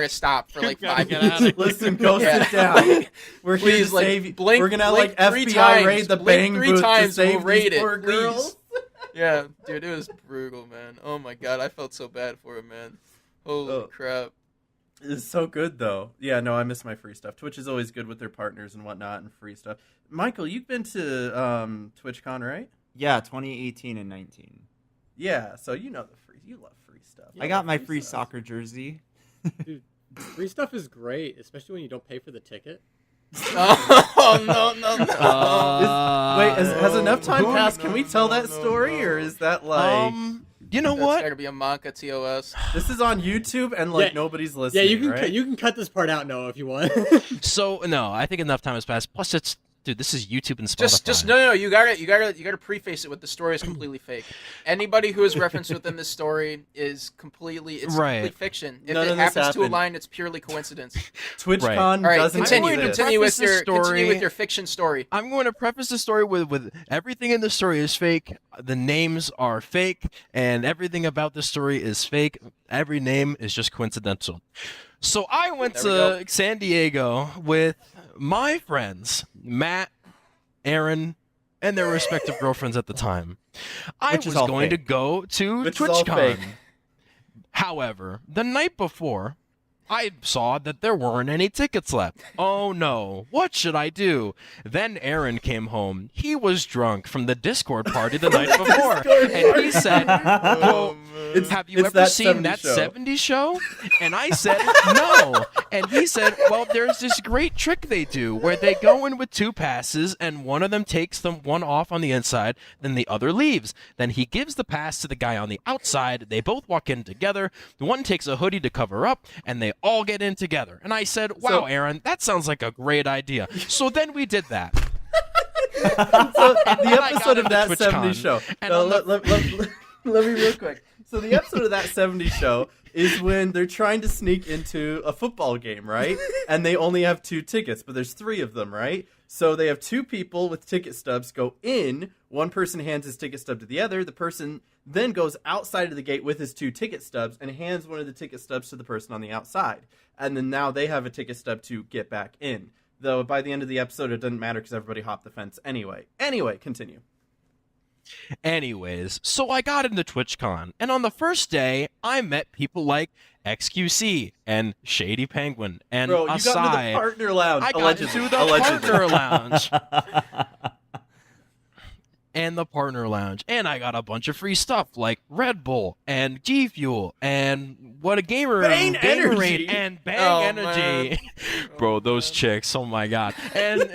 stop for like gotta 5 get minutes." out of Listen, go Yeah. sit down. We're here Please, to like, save you. blink- We're gonna blink like 3 FBI times. raid the Blink bang 3 booth times to and save we'll raid these it, poor please. girls. Yeah, dude, it was brutal, man. Oh my god, I felt so bad for him, man. Holy Oh. crap. It's so good though. Yeah, no, I miss my free stuff. Twitch is always good with their partners and whatnot and free stuff. Michael, you've been to TwitchCon, right? Yeah, 2018 and 19. Yeah, so you know the free. You love free stuff. I got my Free free stuff. soccer jersey. Free stuff is great, especially when you don't pay for the ticket. Oh no. Wait, has enough time no, passed? Can we no, tell no, that no, story, or no. is that like you know That's what? gotta be a Monka TOS. this is on YouTube and like Yeah. nobody's Yeah, listening? you can right? you can cut this part out, Noah, if you want. So no, I think enough time has passed. Plus, it's dude, this is YouTube and Spotify. Just no. You gotta preface it with the story is completely fake. Anybody who is referenced within this story is completely Right. complete fiction. If None it of this happens to happened. align, it's purely coincidence. TwitchCon All right, doesn't continue exist. with Preface the story- your fiction story. I'm going to preface the story with everything in the story is fake. The names are fake, and everything about the story is fake. Every name is just coincidental. So I went There we to San Diego with my friends, Matt, Aaron, and their respective girlfriends at the time. I Which is was all going to fake. go to Which is all TwitchCon. fake. However, the night before, I saw that there weren't any tickets left. Oh no, what should I do? Then Aaron came home. He was drunk from the Discord party the night before. And he said, "Yo, have you it's ever that seen 70s that show." 70s show?" And I said, "No." And he said, "Well, there's this great trick they do where they go in with 2 passes and one of them takes them one off on the inside, then the other leaves. Then he gives the pass to the guy on the outside. They both walk in together. The one takes a hoodie to cover up and they all get in together." And I said, "Wow, So- Aaron, that sounds like a great idea." So then we did that. So I the got episode of into that TwitchCon, 70s show. and No, on the- let me real quick. So the episode of that 70s show is when they're trying to sneak into a football game, right? And they only have 2 tickets, but there's 3 of them, right? So they have 2 people with ticket stubs go in. One person hands his ticket stub to the other. The person then goes outside of the gate with his 2 ticket stubs and hands one of the ticket stubs to the person on the outside. And then now they have a ticket stub to get back in. Though by the end of the episode, it didn't matter because everybody hopped the fence anyway. Anyway, continue. Anyways, so I got into TwitchCon, and on the first day, I met people like XQC and Shady Penguin and Bro, you got into the Asai. partner lounge. I got Allegedly. into the Allegedly. partner lounge. And the partner lounge, and I got a bunch of free stuff like Red Bull and G Fuel and what a gamer Bang Energy. and Bang Oh, Energy. man. Bro, those man. chicks, oh my god. And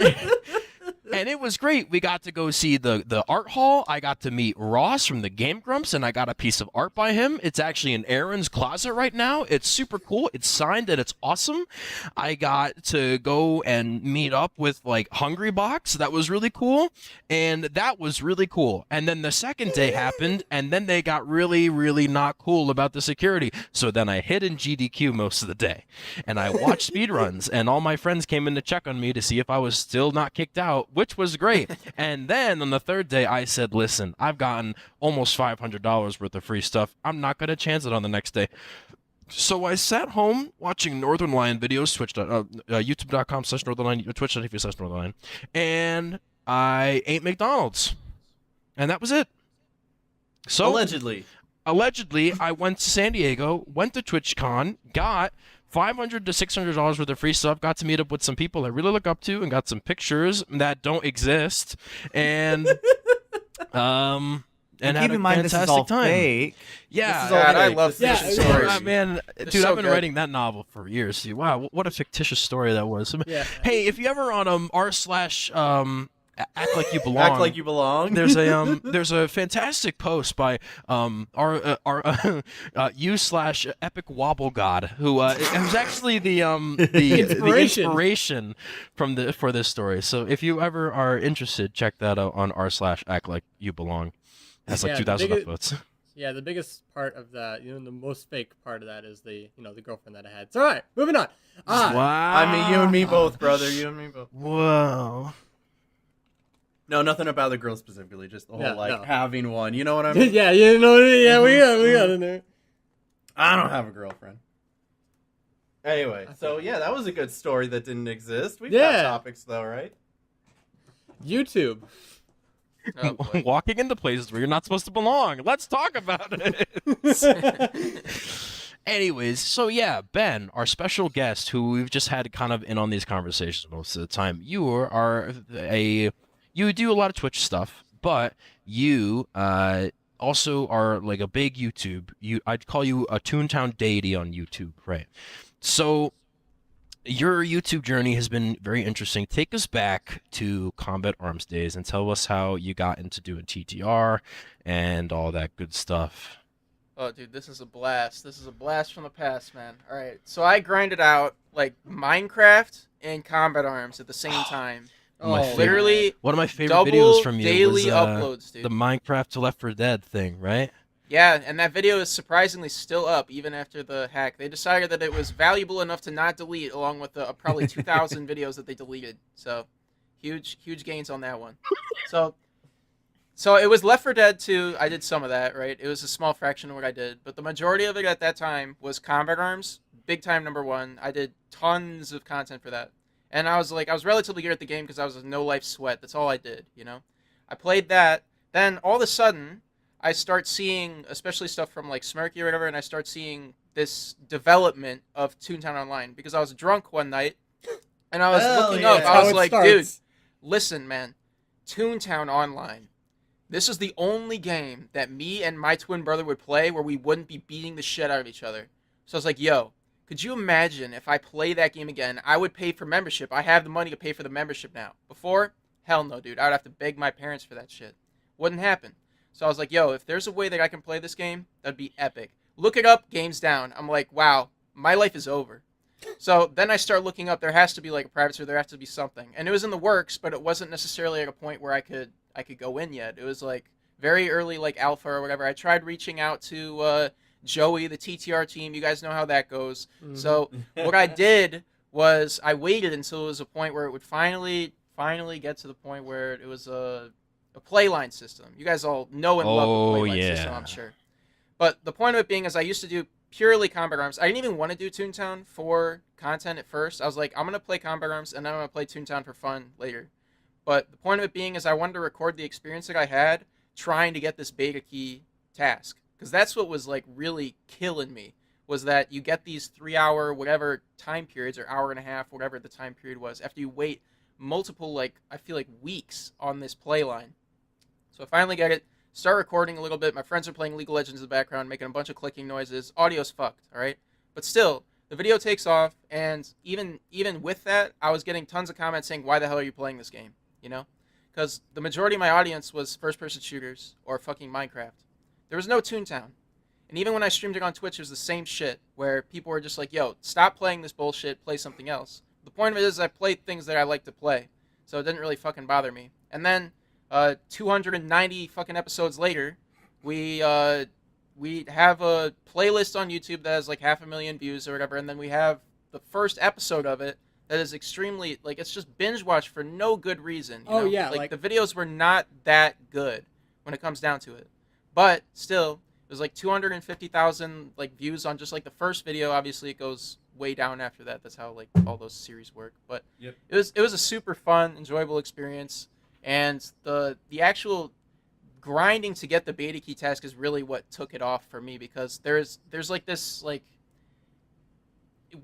and it was great. We got to go see the art hall. I got to meet Ross from the Game Grumps, and I got a piece of art by him. It's actually in Aaron's closet right now. It's super cool. It's signed and it's awesome. I got to go and meet up with like Hungry Box. That was really cool. And that was really cool. And then the second day happened, and then they got really, really not cool about the security. So then I hid in GDQ most of the day. And I watched speedruns, and all my friends came in to check on me to see if I was still not kicked out, which was great. And then on the third day, I said, listen, I've gotten almost $500 worth of free stuff. I'm not going to chance it on the next day. So I sat home watching Northern Lion videos, youtube.com/Northernlion, twitch.tv/Northernlion, and I ate McDonald's. And that was it. So Allegedly, I went to San Diego, went to TwitchCon, got $500 to $600 worth of free stuff, got to meet up with some people I really look up to, and got some pictures that don't exist, and and keep had a in mind, this is fantastic all time. fake. Yeah, This is all God, I fake. love This is- fictitious Yeah, stories. man, It's dude, so I've been good. writing that novel for years. Dude. Wow, what a fictitious story that was. Yeah. Hey, if you ever on r/act like you belong, Act like you belong. there's a fantastic post by our u/epic wobble god who who's actually the inspiration for this story. So if you ever are interested, check that out on r/act like you belong. That's like Yeah, 2,000 biggest- upvotes. Yeah, the biggest part of that, the most fake part of that is the girlfriend that I had. So, all right, moving on. Wow. I mean, you and me both, brother. You and me both. Whoa. No, nothing about the girl specifically. Just the whole Yeah, like no. having one. You know what I mean? Yeah, we got in there. I don't have a girlfriend. Anyway, so yeah, that was a good story that didn't exist. We've Yeah. got topics though, right? YouTube. Oh, boy. Walking into places where you're not supposed to belong. Let's talk about it. Anyways, so yeah, Ben, our special guest, who we've just had kind of in on these conversations most of the time, you do a lot of Twitch stuff, but you also are like a big YouTube. I'd call you a Toontown deity on YouTube, right? So your YouTube journey has been very interesting. Take us back to Combat Arms days and tell us how you got into doing TTR and all that good stuff. Oh, dude, this is a blast. This is a blast from the past, man. All right, so I grinded out like Minecraft and Combat Arms at the same time. My favorite- Literally One of my favorite double videos from you daily was uploads, dude. the Minecraft to Left 4 Dead thing, right? Yeah, and that video is surprisingly still up even after the hack. They decided that it was valuable enough to not delete, along with the probably 2,000 videos that they deleted. So, huge gains on that one. So it was Left 4 Dead 2. I did some of that, right? It was a small fraction of what I did, but the majority of it at that time was Combat Arms, big time #1. I did tons of content for that, and I was relatively good at the game because I was a no life sweat. That's all I did, I played that. Then all of a sudden, I start seeing, especially stuff from like Smirky or whatever, and I start seeing this development of Toontown Online because I was drunk one night and I was Hell looking yeah. up. That's I how was it like, starts. dude, listen, man, Toontown Online. This is the only game that me and my twin brother would play where we wouldn't be beating the shit out of each other. So I was like, yo, could you imagine if I play that game again? I would pay for membership. I have the money to pay for the membership now. Before, hell no, dude. I would have to beg my parents for that shit. Wouldn't happen. So I was like, yo, if there's a way that I can play this game, that'd be epic. Look it up, game's down. I'm like, wow, my life is over. So then I start looking up, there has to be like a private server, there has to be something. And it was in the works, but it wasn't necessarily at a point where I could go in yet. It was like very early, like alpha or whatever. I tried reaching out to Joey, the TTR team. You guys know how that goes. Mhm. So what I did was I waited until it was a point where it would finally get to the point where it was a playline system. You guys all know and love the Oh, playline yeah. system, I'm sure. But the point of it being is I used to do purely combat arms. I didn't even want to do Toontown for content at first. I was like, I'm going to play combat arms and then I'm going to play Toontown for fun later. But the point of it being is I wanted to record the experience that I had trying to get this beta key task. Because that's what was like really killing me, was that you get these 3-hour whatever time periods or hour and a half, whatever the time period was, after you wait multiple, like, I feel like weeks on this play line. So I finally get it, start recording a little bit. My friends are playing League of Legends in the background, making a bunch of clicking noises. Audio's fucked, all right? But still, the video takes off, and even with that, I was getting tons of comments saying, why the hell are you playing this game, you know? Because the majority of my audience was first-person shooters or fucking Minecraft. There was no Toontown. And even when I streamed it on Twitch, it was the same shit, where people were just like, yo, stop playing this bullshit, play something else. The point of it is I played things that I like to play, so it didn't really fucking bother me. And then 290 fucking episodes later, we have a playlist on YouTube that has like 500,000 views or whatever, and then we have the first episode of it that is extremely, like, it's just binge watch for no good reason. You know? Yeah, like the videos were not that good when it comes down to it. But still, there's like 250,000 like views on just like the first video. Obviously, it goes way down after that. That's how like all those series work. But Yep. it was a super fun, enjoyable experience, and the actual grinding to get the beta key task is really what took it off for me, because there's like this like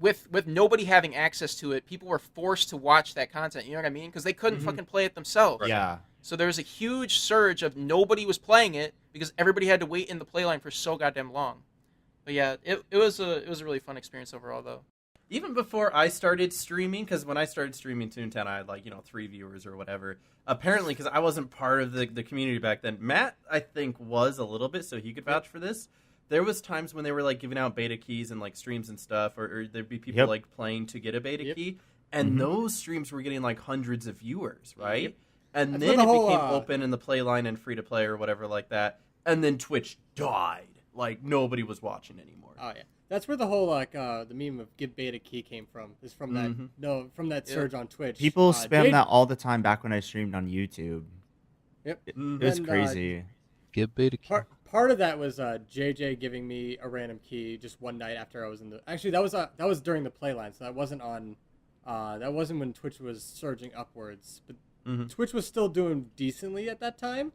with nobody having access to it, people were forced to watch that content. You know what I mean? Because they couldn't fucking play it themselves. Yeah. So there was a huge surge of nobody was playing it because everybody had to wait in the playline for so goddamn long. But yeah, it was a really fun experience overall, though. Even before I started streaming, because when I started streaming Toontown, I had 3 viewers or whatever. Apparently, because I wasn't part of the community back then. Matt, I think, was a little bit, so he could vouch for this. There was times when they were giving out beta keys and streams and stuff, or there'd be people playing to get a beta key, and those streams were getting hundreds of viewers, right? Yep. And That's then when it the whole, became open in the playline and free to play or whatever like that, and then Twitch died. Nobody was watching anymore. Oh yeah, that's where the whole the meme of "give beta key" came from. Is from that from that surge on Twitch. People spam that all the time back when I streamed on YouTube. Yep. It was And, crazy. Give beta key. Part of that was JJ giving me a random key just one night after I was in the. Actually, that was during the playline, so that wasn't on. That wasn't when Twitch was surging upwards, but Twitch was still doing decently at that time,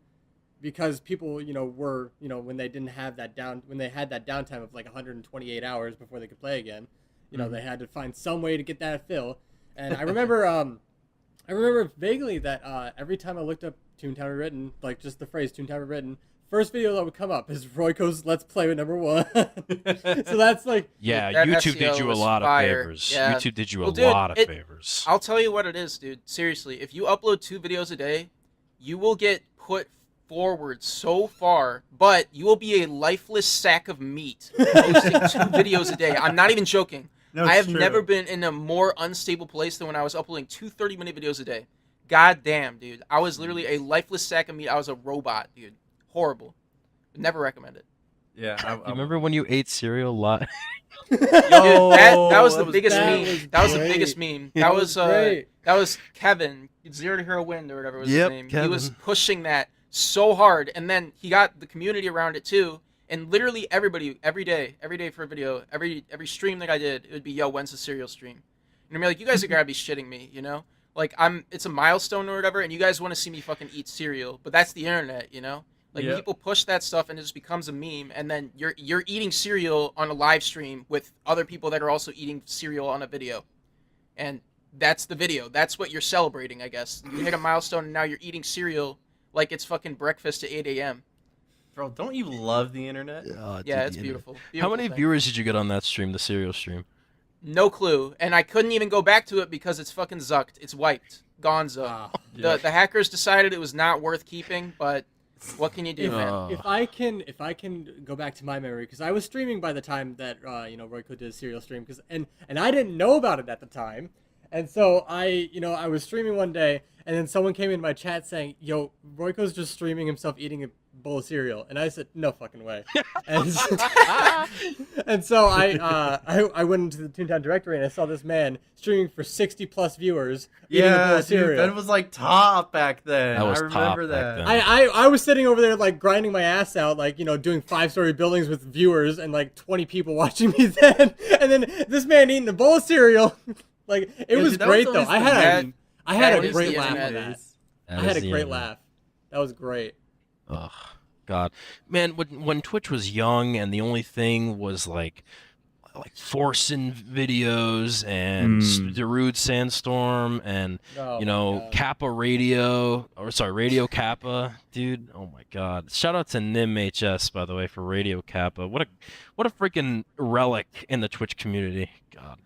because people were when they didn't have that when they had that downtime of 128 hours before they could play again, they had to find some way to get that fill. And I remember I remember vaguely that every time I looked up Toontown Rewritten, just the phrase Toontown Rewritten, first video that would come up is Royko's Let's Play with #1. So that's Yeah, That YouTube SEO did you a was lot fire. of favors. Yeah. YouTube did you Well, a dude, lot of favors. I'll tell you what it is, dude. Seriously, if you upload 2 videos a day, you will get put forward so far, but you will be a lifeless sack of meat posting 2 videos a day. I'm not even joking. No, I it's have true. never been in a more unstable place than when I was uploading 2 30-minute videos a day. God damn, dude. I was literally a lifeless sack of meat. I was a robot, dude. Horrible. Would never recommend it. Yeah, You remember when you ate cereal a lot? Dude, that was the biggest that meme. was That was the great. biggest meme. Yeah. That was great. that was Kevin, 0 to Hero Wind or whatever was Yep, his name. Kevin. He was pushing that so hard, and then he got the community around it too. And literally everybody, every day for a video, every stream that I did, it would be, yo, when's the cereal stream? And I'm like, you guys are gotta be shitting me, you know? It's a milestone or whatever, and you guys want to see me fucking eat cereal, but that's the internet, you know? Yep. People push that stuff and it just becomes a meme, and then you're eating cereal on a live stream with other people that are also eating cereal on a video. And that's the video. That's what you're celebrating, I guess. You hit a milestone and now you're eating cereal like it's fucking breakfast at 8 a.m. Bro, don't you love the internet? Yeah, it's beautiful. How Beautiful many thing. viewers did you get on that stream, the cereal stream? No clue. And I couldn't even go back to it because it's fucking zucked. It's wiped. Gonzo. Ah. Yeah. The hackers decided it was not worth keeping, but what can you do, If, man? if I can go back to my memory, because I was streaming by the time that Royko did a serial stream, and I didn't know about it at the time, and so I was streaming one day, and then someone came in my chat saying, "Yo, Royko's just streaming himself eating bowl of cereal, and I said, no fucking way. And so, and so I went into the Toontown directory and I saw this man streaming for 60 plus viewers eating a bowl Yeah, of cereal. dude, Ben was like top back then. That was I remember top back that. then. I was sitting over there like grinding my ass out, like, you know, doing 5-story buildings with viewers and like 20 people watching me then, and then this man eating a bowl of cereal. Like, it was dude, that great was though. always I the had man. I had That a is great the laugh internet. on that. That I had is a the great end. laugh. That was great. Oh, God, man, when Twitch was young and the only thing was like forcing videos and Darude Sandstorm and Oh, you my know God. Kappa Radio, or sorry, Radio Kappa, dude. Oh my God! Shout out to NimHS, by the way, for Radio Kappa. What a freaking relic in the Twitch community. God.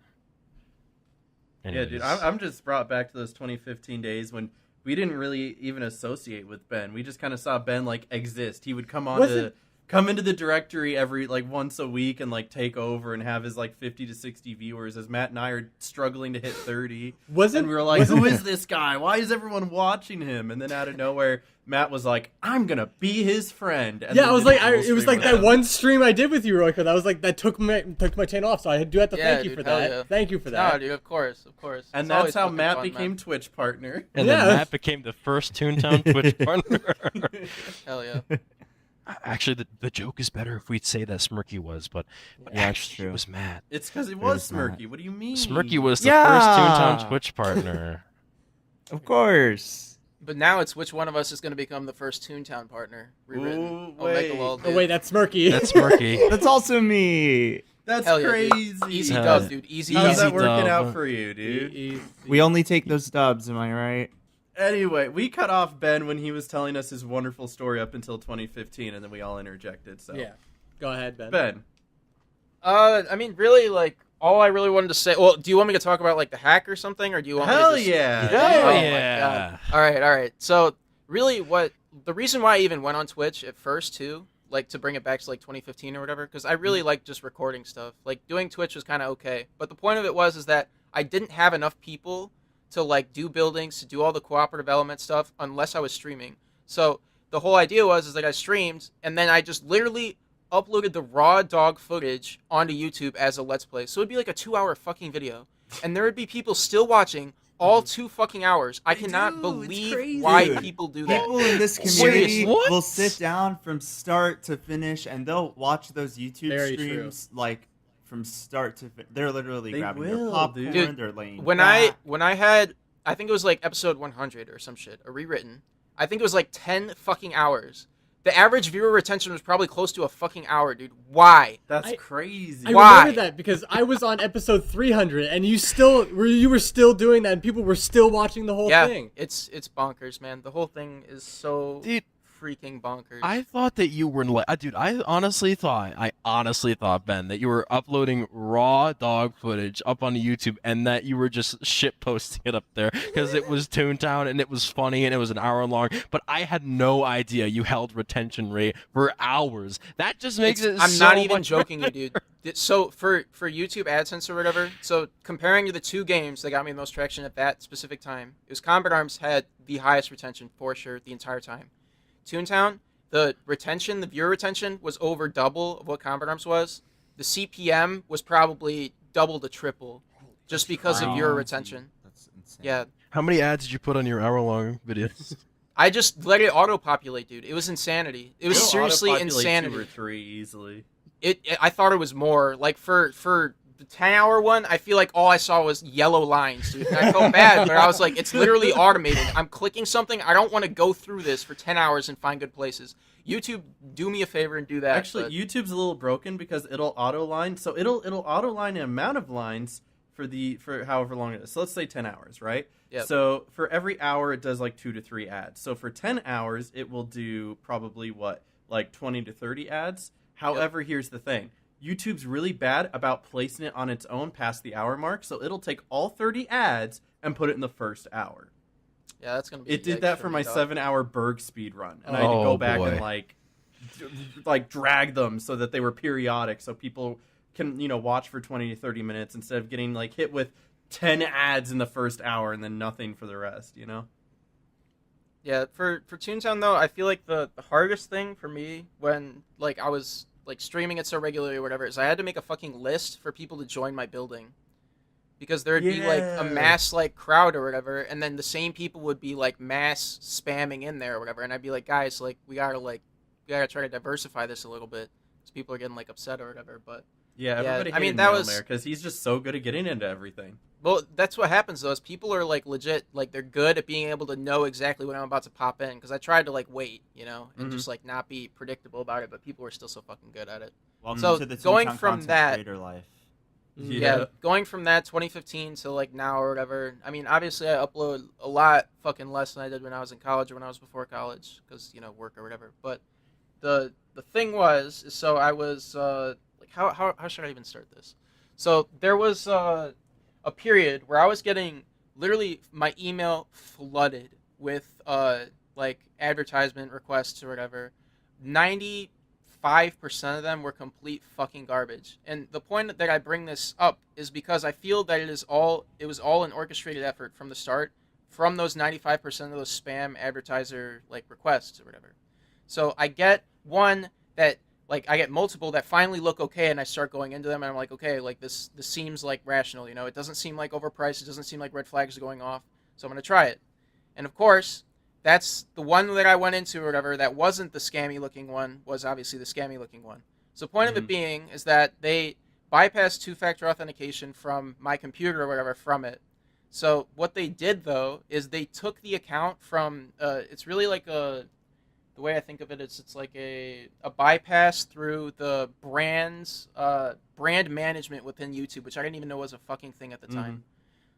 Yeah, dude, Anyways. I'm just brought back to those 2015 days when we didn't really even associate with Ben. We just kind of saw Ben like exist. He would come into the directory every like once a week and like take over and have his like 50 to 60 viewers as Matt and I are struggling to hit 30. And we were like, who is this guy? Why is everyone watching him? And then out of nowhere, Matt was like, I'm gonna be his friend. And Yeah, then I was did a like, full it was stream like with that him. one stream I did with you, Royko. That was like that took my channel off. So I do have to Yeah, thank you dude, for hell that. yeah. Thank you for No, that. dude, of course. And It's that's always how fucking Matt fun, became man. Twitch partner. And Yeah. then Matt became the first Toontown Twitch partner. Hell yeah. Actually, the joke is better if we'd say that Smirky was, but Yeah, it's actually true. it was Matt. It's because it It was is Matt. Smirky. What do you mean? Smirky was the Yeah. first Toontown Twitch partner. Of course. But now it's which one of us is going to become the first Toontown partner. Rewritten. Ooh, I'll make a wait. lol, Oh wait, that's Smirky. That's Smirky. That's also me. That's Hell yeah, dude. crazy. Easy Hell dub, yeah. dude. Easy How's Easy that working dub. out for you, dude? Easy. We only take those dubs, am I right? Anyway, we cut off Ben when he was telling us his wonderful story up until 2015, and then we all interjected. So, Yeah. Go ahead, Ben. Ben, I mean, really, like, all I really wanted to say. Well, do you want me to talk about like the hack or something, or do you want hell me to just... yeah, Hell Oh my yeah. God. All right. So, really, the reason why I even went on Twitch at first too, like to bring it back to like 2015 or whatever, because I really like just recording stuff. Like doing Twitch was kind of okay, but the point of it was that I didn't have enough people to like do buildings, to do all the cooperative element stuff unless I was streaming. So the whole idea was that I streamed and then I just literally uploaded the raw dog footage onto YouTube as a Let's Play. So it'd be like a 2-hour fucking video, and there would be people still watching all 2 fucking hours. I They cannot do, it's believe crazy. why Dude, people do that. People in this Serious. community What? will sit down from start to finish, and they'll watch those YouTube Very streams like from start to finish. They're literally They grabbing will, their popcorn, dude. they're laying When back. I had, I think it was like episode 100 or some shit, a rewritten. I think it was like 10 fucking hours. The average viewer retention was probably close to a fucking hour, dude. Why? that's I- crazy. I Why? remember that because I was on episode 300 and you were still doing that and people were still watching the whole Yeah, thing. it's bonkers, man. The whole thing is so Dude, freaking bonkers. I thought that you were like, dude. I honestly thought, Ben, that you were uploading raw dog footage up on YouTube and that you were just shit posting it up there because it was Toontown and it was funny and it was an hour long. But I had no idea you held retention rate for hours. That just makes it. I'm so not even much joking you, better. dude. So for YouTube AdSense or whatever, so comparing to the 2 games that got me the most traction at that specific time, it was Combat Arms had the highest retention for sure the entire time. Toontown, the viewer retention was over double of what Combat Arms was. The CPM was probably double to triple just because of viewer Wow. retention. That's insane. Yeah. How many ads did you put on your hour-long videos? I just let it auto-populate, dude. It was insanity. It was It'll seriously auto-populate insanity. 2 or 3 easily. I thought it was more. Like, for the 10-hour one, I feel like all I saw was yellow lines, dude. And I felt bad, but I was like, it's literally automated. I'm clicking something. I don't want to go through this for 10 hours and find good places. YouTube, do me a favor and do that. Actually, but- YouTube's a little broken because it'll auto line. So it'll auto line an amount of lines for however long it is. So let's say 10 hours, right? Yep. So for every hour, it does like 2 to 3 ads. So for 10 hours, it will do probably like 20 to 30 ads. However, here's the thing. YouTube's really bad about placing it on its own past the hour mark. So it'll take all 30 ads and put it in the first hour. yeah, that's going to be It did that for my 7-hour Berg speed run. And I had to Oh, go back boy. and like drag them so that they were periodic so people can, watch for 20 to 30 minutes instead of getting like hit with 10 ads in the first hour and then nothing for the rest, Yeah, for Toontown though, I feel like the hardest thing for me when like I was like streaming it so regularly or whatever is I had to make a fucking list for people to join my building. Because there'd be like a Yeah. mass like crowd or whatever, and then the same people would be like mass spamming in there or whatever, and I'd be like, guys, like we gotta try to diversify this a little bit because people are getting like upset or whatever. But Yeah, yeah, everybody I mean hated that Mail was Mayor because he's just so good at getting into everything. well, that's what happens though. Is people are like legit, like they're good at being able to know exactly when I'm about to pop in. Because I tried to like wait, and Mhm. just like not be predictable about it, but people were still so fucking good at it. Welcome So, to the going Toontown from content that- creator life. Yeah, going from that 2015 to like now or whatever. I mean, obviously I upload a lot fucking less than I did when I was in college or when I was before college because work or whatever. But the thing was, is so I was like how should I even start this? So there was a period where I was getting literally my email flooded with like advertisement requests or whatever. 95% of them were complete fucking garbage. And the point that I bring this up is because I feel that it was all an orchestrated effort from the start, from those 95% of those spam advertiser like requests or whatever. So I get one that like I get multiple that finally look okay, and I start going into them, and I'm like, okay, like this seems like rational, It doesn't seem like overpriced. It doesn't seem like red flags are going off. So I'm gonna try it. And of course, that's the one that I went into or whatever that wasn't the scammy looking one, was obviously the scammy looking one. So the point of it being is that they bypassed two-factor authentication from my computer or whatever from it. So what they did though is they took the account from it's really like the way I think of it is it's like a bypass through the brand's brand management within YouTube, which I didn't even know was a fucking thing at the time.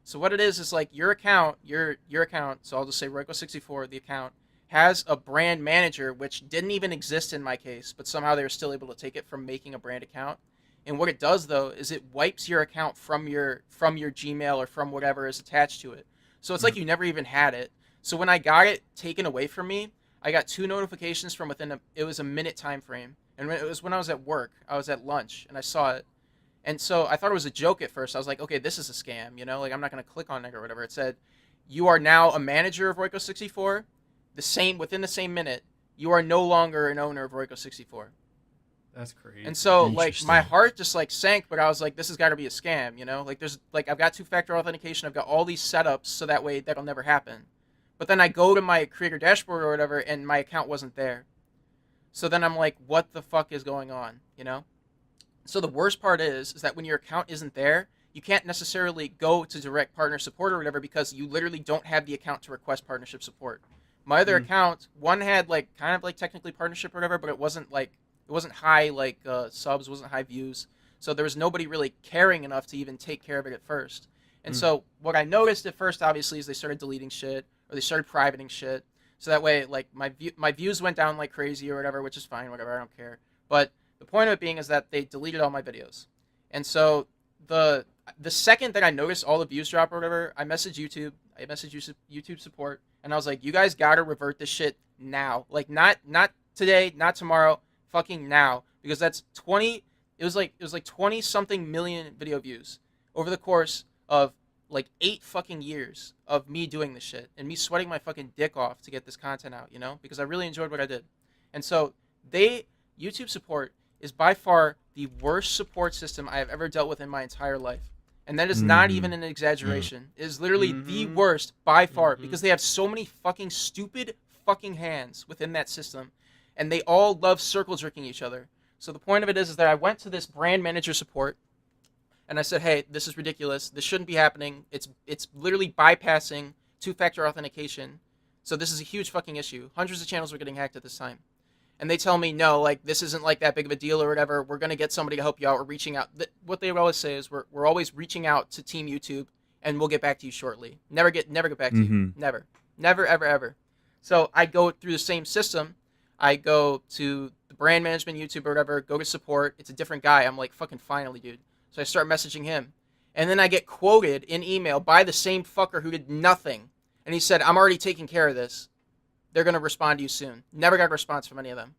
So what it is like your account, your account, so I'll just say Royko64, the account, has a brand manager, which didn't even exist in my case, but somehow they were still able to take it from making a brand account. And what it does, though, is it wipes your account from your Gmail or from whatever is attached to it. So it's like you never even had it. So when I got it taken away from me, I got 2 notifications from within it was a minute time frame. And it was when I was at work. I was at lunch, and I saw it. And so I thought it was a joke at first. I was like, okay, this is a scam, Like, I'm not going to click on it or whatever. It said, you are now a manager of Royko64. Within the same minute, you are no longer an owner of Royko64. That's crazy. And so, like, my Interesting. heart just, like, sank, but I was like, this has got to be a scam, Like, I've got two-factor authentication. I've got all these setups, so that way that'll never happen. But then I go to my creator dashboard or whatever, and my account wasn't there. So then I'm like, what the fuck is going on, So the worst part is that when your account isn't there, you can't necessarily go to direct partner support or whatever because you literally don't have the account to request partnership support. My other account, one had like kind of like technically partnership or whatever, but it wasn't high like subs, wasn't high views. So there was nobody really caring enough to even take care of it at first. And so what I noticed at first, obviously, is they started deleting shit or they started privating shit. So that way, like my views went down like crazy or whatever, which is fine, whatever, I don't care. But the point of it being is that they deleted all my videos. And so the second that I noticed all the views drop or whatever, I messaged YouTube. I messaged YouTube support, and I was like, you guys gotta revert this shit now. Like not today, not tomorrow, fucking now. Because that's 20 it was like 20 something million video views over the course of like 8 fucking years of me doing this shit and me sweating my fucking dick off to get this content out, because I really enjoyed what I did. And so YouTube support is by far the worst support system I have ever dealt with in my entire life. And that is not even an exaggeration. It is literally the worst by far because they have so many fucking stupid fucking hands within that system. And they all love circle jerking each other. So the point of it is that I went to this brand manager support and I said, hey, this is ridiculous. This shouldn't be happening. It's literally bypassing two-factor authentication. So this is a huge fucking issue. Hundreds of channels were getting hacked at this time. And they tell me, no, like, this isn't, like, that big of a deal or whatever. We're going to get somebody to help you out. We're reaching out. What they always say is we're always reaching out to Team YouTube, and we'll get back to you shortly. Never get back to you. Never. Never, ever, ever. So I go through the same system. I go to the brand management YouTube or whatever, go to support. It's a different guy. I'm like, fucking finally, dude. So I start messaging him. And then I get quoted in email by the same fucker who did nothing. And he said, I'm already taking care of this. They're going to respond to you soon. Never got a response from any of them.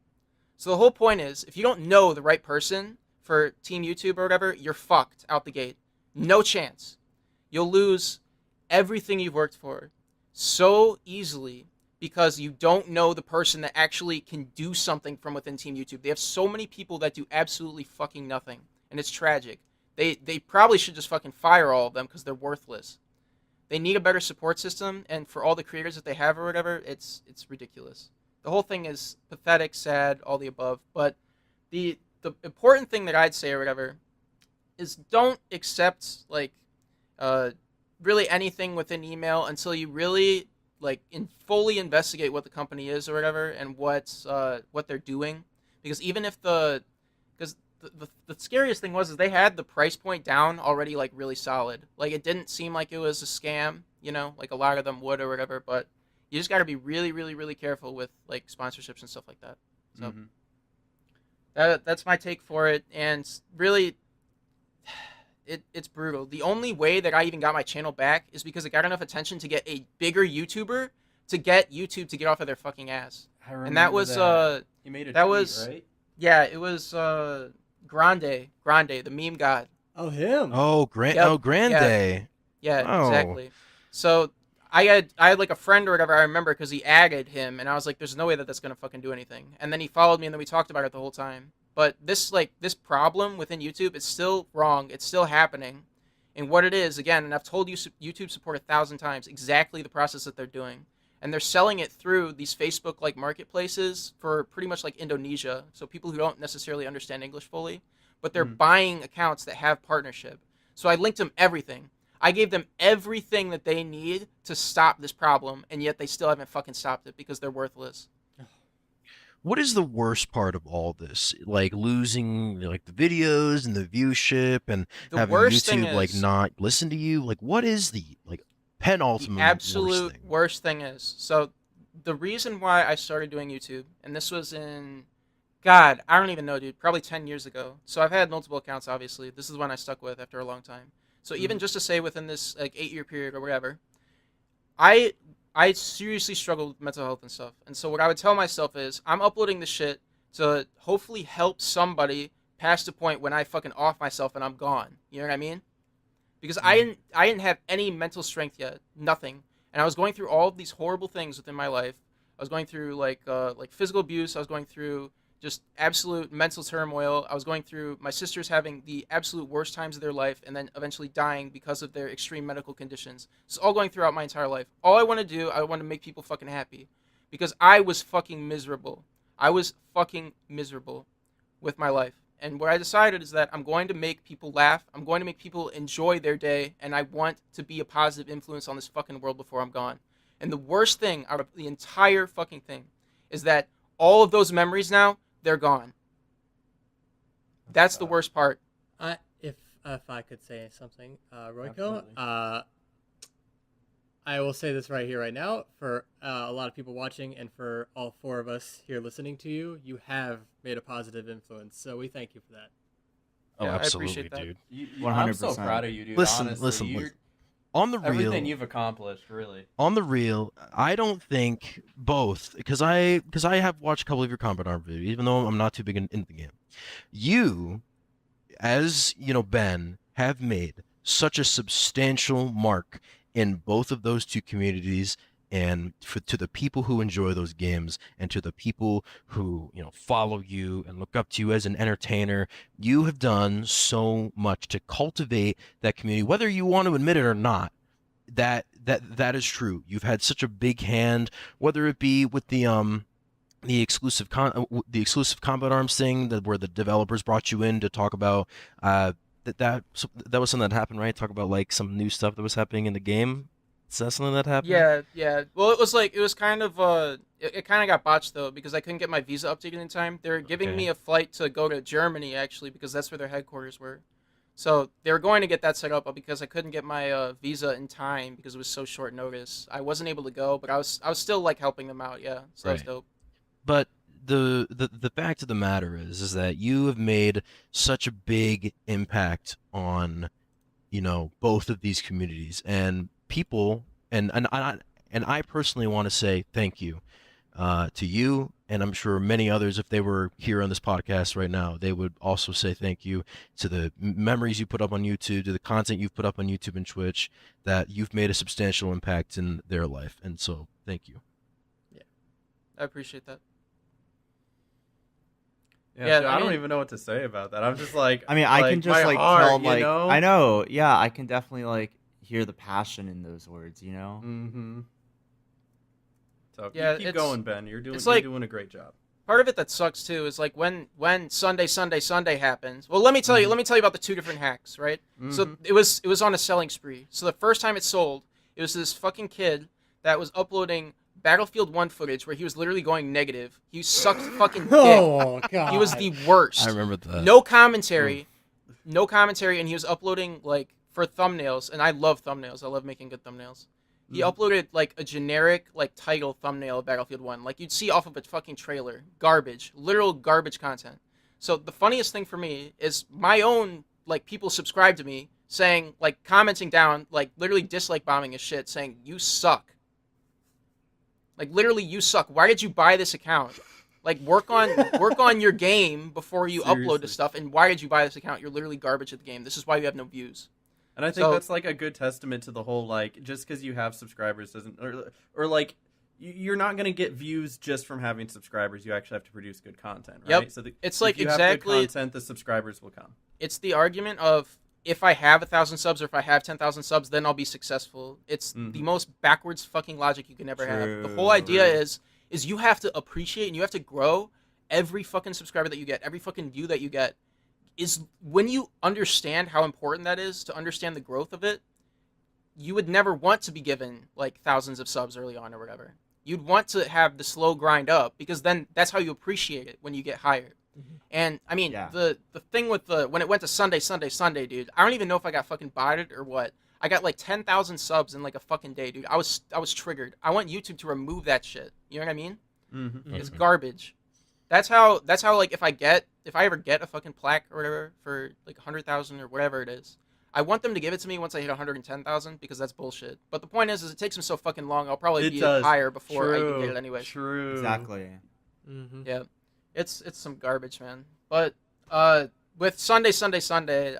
So the whole point is, if you don't know the right person for Team YouTube or whatever, you're fucked out the gate. No chance. You'll lose everything you've worked for so easily because you don't know the person that actually can do something from within Team YouTube. They have so many people that do absolutely fucking nothing, and it's tragic. They probably should just fucking fire all of them because they're worthless. They need a better support system, and for all the creators that they have or whatever, it's ridiculous. The whole thing is pathetic, sad, all the above. But the important thing that I'd say or whatever is don't accept like really anything within email until you really like fully investigate what the company is or whatever and what they're doing. Because even if the scariest thing was they had the price point down already like really solid. Like it didn't seem like it was a scam, you know, like a lot of them would or whatever. But you just got to be really, really, really careful with like sponsorships and stuff like that. So that's my take for it. And really, it's brutal. The only way that I even got my channel back is because it got enough attention to get a bigger YouTuber to get YouTube to get off of their fucking ass. And that was he made a tweet, right? Yeah, it was Grande, the meme god. Oh, him. Oh, Grande. Yeah, Oh. exactly. So I had like a friend or whatever, I remember, because he added him, and I was like, there's no way that that's gonna fucking do anything. And then he followed me, and then we talked about it the whole time. But this problem within YouTube is still wrong. It's still happening. And what it is, again, and I've told you YouTube support 1,000 times, exactly the process that they're doing. And they're selling it through these Facebook like marketplaces for pretty much like Indonesia. So people who don't necessarily understand English fully, but they're buying accounts that have partnership. So I linked them everything. I gave them everything that they need to stop this problem, and yet they still haven't fucking stopped it because they're worthless. What is the worst part of all this? Like losing like the videos and the viewership and The having worst thing YouTube like is- not listen to you? Like what is the like penultimate The absolute worst thing? worst thing is, so the reason why I started doing YouTube, and this was in, God, I don't even know, dude, probably 10 years ago. So I've had multiple accounts, obviously. This is one I stuck with after a long time. So even just to say within this like 8-year period or whatever, I seriously struggled with mental health and stuff. And so what I would tell myself is I'm uploading this shit to hopefully help somebody past the point when I fucking off myself and I'm gone. You know what I mean? Because I didn't have any mental strength yet, nothing. And I was going through all of these horrible things within my life. I was going through like physical abuse. I was going through just absolute mental turmoil. I was going through my sisters having the absolute worst times of their life and then eventually dying because of their extreme medical conditions. It's all going throughout my entire life. All I want to do, I want to make people fucking happy because I was fucking miserable. I was fucking miserable with my life. And what I decided is that I'm going to make people laugh. I'm going to make people enjoy their day. And I want to be a positive influence on this fucking world before I'm gone. And the worst thing out of the entire fucking thing is that all of those memories now, they're gone. That's the worst part. If I could say something, Royko, Absolutely. I will say this right here, right now, for a lot of people watching and for all 4 of us here listening to you, you have made a positive influence. So we thank you for that. Oh, Yeah, I absolutely, appreciate that. dude. I'm so 100%. proud of you, dude. Listen, honestly. listen, You're- listen. On the everything real, you've accomplished, really. on the real, I don't think both because I have watched a couple of your combat arm videos, even though I'm not too big into the game. You, as you know, Ben, have made such a substantial mark in both of those two communities, and to the people who enjoy those games, and to the people who follow you and look up to you as an entertainer. You have done so much to cultivate that community, whether you want to admit it or not. That is true. You've had such a big hand, whether it be with the exclusive combat arms thing, where the developers brought you in to talk about that was something that happened, right? Talk about like some new stuff that was happening in the game. Is that something that happened? Yeah. Well, it was kind of it kind of got botched though because I couldn't get my visa updated in time. They're giving Okay. me a flight to go to Germany actually because that's where their headquarters were. So they were going to get that set up, but because I couldn't get my visa in time because it was so short notice, I wasn't able to go. But I was still like helping them out. Yeah, so that was Right. dope. But the fact of the matter is that you have made such a big impact on both of these communities and people, and I personally want to say thank you to you, and I'm sure many others, if they were here on this podcast right now, they would also say thank you to the memories you put up on YouTube, to the content you've put up on YouTube and Twitch, that you've made a substantial impact in their life, and so thank you. I appreciate that. Yeah, Yeah, I I don't mean- even know what to say about that. I'm just like, I mean, I can just my like heart, tell you like know? I know, yeah, I can definitely like hear the passion in those words, you know? Mm-hmm. So Yeah, you keep it's- going, Ben. You're it's like- doing a great job. Part of it that sucks too is like when Sunday happens. Well, let me tell you about the two different hacks, right? So Mhm. it was on a selling spree. So the first time it sold, it was this fucking kid that was uploading Battlefield 1 footage where he was literally going negative. He sucked fucking dick. Oh god. He was the worst. I remember that. No commentary, and he was uploading like for thumbnails, and I love thumbnails. I love making good thumbnails. He uploaded like a generic like title thumbnail of Battlefield 1, like you'd see off of a fucking trailer. Garbage, literal garbage content. So the funniest thing for me is my own like people subscribe to me saying like commenting down like literally dislike bombing his shit, saying you suck. Like literally you suck. Why did you buy this account? Like work on your game before you upload Seriously. to stuff. And why did you buy this account? You're literally garbage at the game. This is why you have no views. And I think So- that's like a good testament to the whole like just because you have subscribers doesn't or like you're not gonna get views just from having subscribers. You actually have to produce good content, right? Yep. So It's if like you have good exactly- content, the subscribers will come. It's the argument of if I have 1,000 subs or if I have 10,000 subs, then I'll be successful. It's the most backwards fucking logic you can ever have. The whole idea is you have to appreciate and you have to grow every fucking subscriber that you get, every fucking view that you get. Is when you understand how important that is to understand the growth of it, you would never want to be given like thousands of subs early on or whatever. You'd want to have the slow grind up because then that's how you appreciate it when you get higher. And I mean, Yeah. the thing with when it went to Sunday, dude, I don't even know if I got fucking botted or what. I got like 10,000 subs in like a fucking day, dude. I was triggered. I want YouTube to remove that shit. You know what I mean? Mm-hmm. It's garbage. That's how like if I ever get a fucking plaque or whatever for like 100,000 or whatever it is, I want them to give it to me once I hit 110,000 because that's bullshit. But the point is it takes them so fucking long. I'll probably It be does. higher before True. I even get it anyway. True. Exactly. Mm-hmm. Yeah, it's some garbage, man. But with Sunday,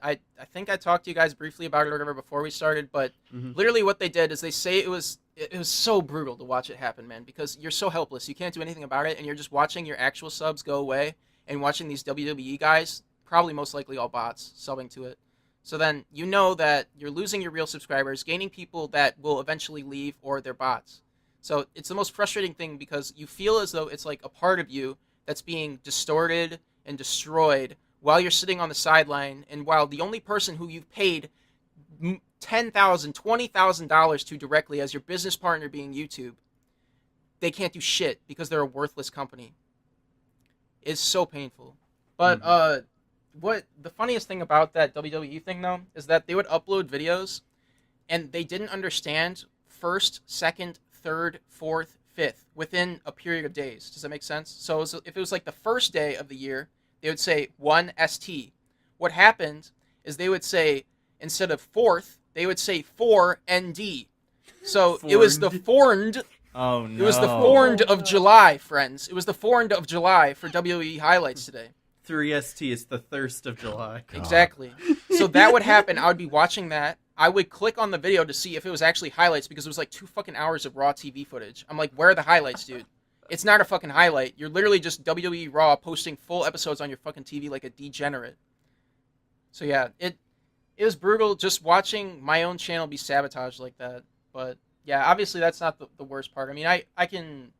I think I talked to you guys briefly about it or whatever before we started. But literally, what they did is they say it was so brutal to watch it happen, man, because you're so helpless. You can't do anything about it, and you're just watching your actual subs go away and watching these WWE guys, probably most likely all bots, subbing to it. So then you know that you're losing your real subscribers, gaining people that will eventually leave or they're bots. So it's the most frustrating thing because you feel as though it's like a part of you that's being distorted and destroyed while you're sitting on the sideline and while the only person who you've paid $10,000, $20,000 to directly as your business partner being YouTube, they can't do shit because they're a worthless company. It's so painful. But what the funniest thing about that WWE thing though is that they would upload videos and they didn't understand first, second, third, fourth, fifth within a period of days. Does that make sense? So if it was like the first day of the year, they would say 1 ST. What happened is they would say instead of fourth, they would say 4 ND. So it was the forned. Oh no. It was the forned of July, friends. It was the forned of July for WWE highlights today. 3ST is the thirst of July. Exactly. So that would happen. I would be watching that. I would click on the video to see if it was actually highlights because it was like 2 fucking hours of raw TV footage. I'm like, where are the highlights, dude? It's not a fucking highlight. You're literally just WWE Raw posting full episodes on your fucking TV like a degenerate. So yeah, it was brutal just watching my own channel be sabotaged like that. But yeah, obviously that's not the worst part. I mean, I can...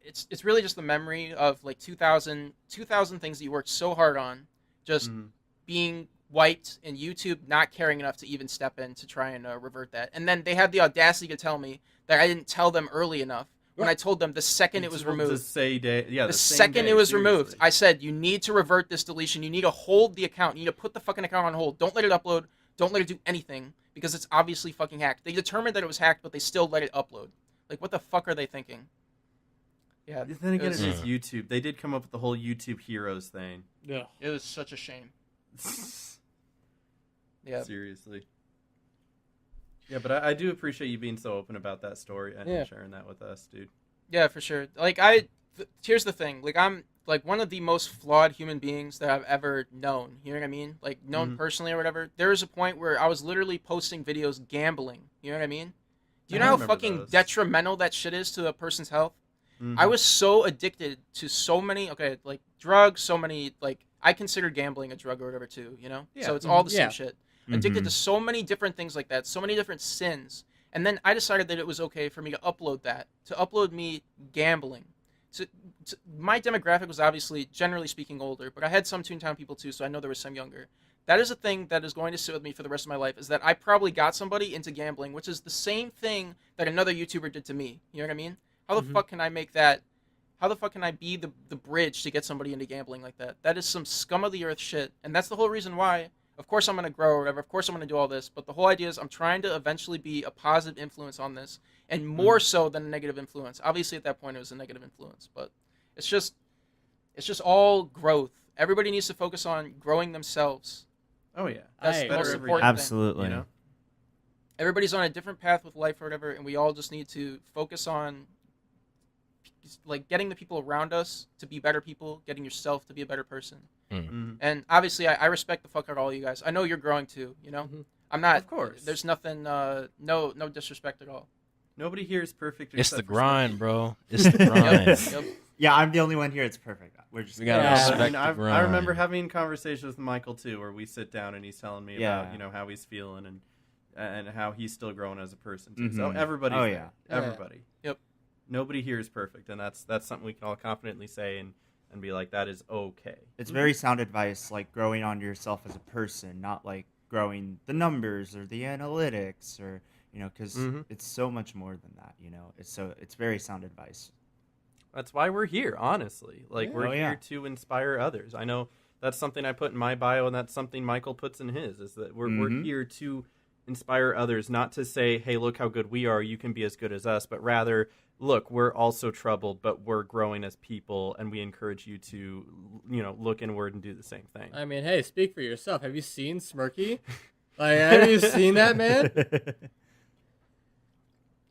It's really just the memory of like 2,000 things that you worked so hard on just being wiped and YouTube not caring enough to even step in to try and revert that. And then they had the audacity to tell me that I didn't tell them early enough when I told them the second it was removed. The same day, The same second day, it was seriously. removed, I said, you need to revert this deletion. You need to hold the account. You need to put the fucking account on hold. Don't let it upload. Don't let it do anything because it's obviously fucking hacked. They determined that it was hacked, but they still let it upload. Like, what the fuck are they thinking? Yeah. Then again, it it was, is YouTube. They did come up with the whole YouTube Heroes thing. Yeah. it was such a shame. Yeah. Seriously. Yeah, but I do appreciate you being so open about that story and Yeah. sharing that with us, dude. Yeah, for sure. Like, here's the thing. Like, I'm, like, one of the most flawed human beings that I've ever known. You know what I mean? Like, known personally or whatever. There was a point where I was literally posting videos gambling. You know what I mean? Do you I know how remember fucking those. detrimental that shit is to a person's health? I was so addicted to so many, like drugs, so many, like, I consider gambling a drug or whatever too, you know? Yeah. So it's all the Yeah. same shit. Addicted to so many different things like that, so many different sins. And then I decided that it was okay for me to upload me gambling. So my demographic was obviously, generally speaking, older, but I had some Toontown people too, so I know there was some younger. That is a thing that is going to sit with me for the rest of my life, is that I probably got somebody into gambling, which is the same thing that another YouTuber did to me. You know what I mean? How the fuck can I make that? How the fuck can I be the bridge to get somebody into gambling like that? That is some scum of the earth shit, and that's the whole reason why. Of course I'm going to grow or whatever. Of course I'm going to do all this, but the whole idea is I'm trying to eventually be a positive influence on this, and more so than a negative influence. Obviously at that point it was a negative influence, but it's just all growth. Everybody needs to focus on growing themselves. Oh yeah, That's Hey, the most better important thing. Absolutely. You know? Everybody's on a different path with life or whatever, and we all just need to focus on, like, getting the people around us to be better people, getting yourself to be a better person. Mhm. And obviously I respect the fuck out of all you guys. I know you're growing too, you know? I'm not, Of course. there's nothing, no disrespect at all. Nobody here is perfect. It's the except for grind, Smokey. bro. It's the grind. Yep. Yeah, I'm the only one here. It's perfect. We're just We gotta Yeah. respect I mean, the I grind. remember having conversations with Michael too, where we sit down and he's telling me Yeah. about how he's feeling and how he's still growing as a person too. So Mhm. everybody's Oh, there. yeah. Everybody. Yep. Nobody here is perfect, and that's something we can all confidently say and be like, that is okay. It's very sound advice, like growing on yourself as a person, not like growing the numbers or the analytics or because Mhm. it's so much more than that. It's very sound advice. That's why we're here, honestly. Like, Yeah. we're Oh, here yeah. to inspire others. I know that's something I put in my bio, and that's something Michael puts in his, is that we're Mhm. here to inspire others, not to say, hey, look how good we are, you can be as good as us, but rather, look, we're also troubled, but we're growing as people, and we encourage you to, look inward and do the same thing. I mean, hey, speak for yourself. Have you seen Smirky? Like, have you seen that, man?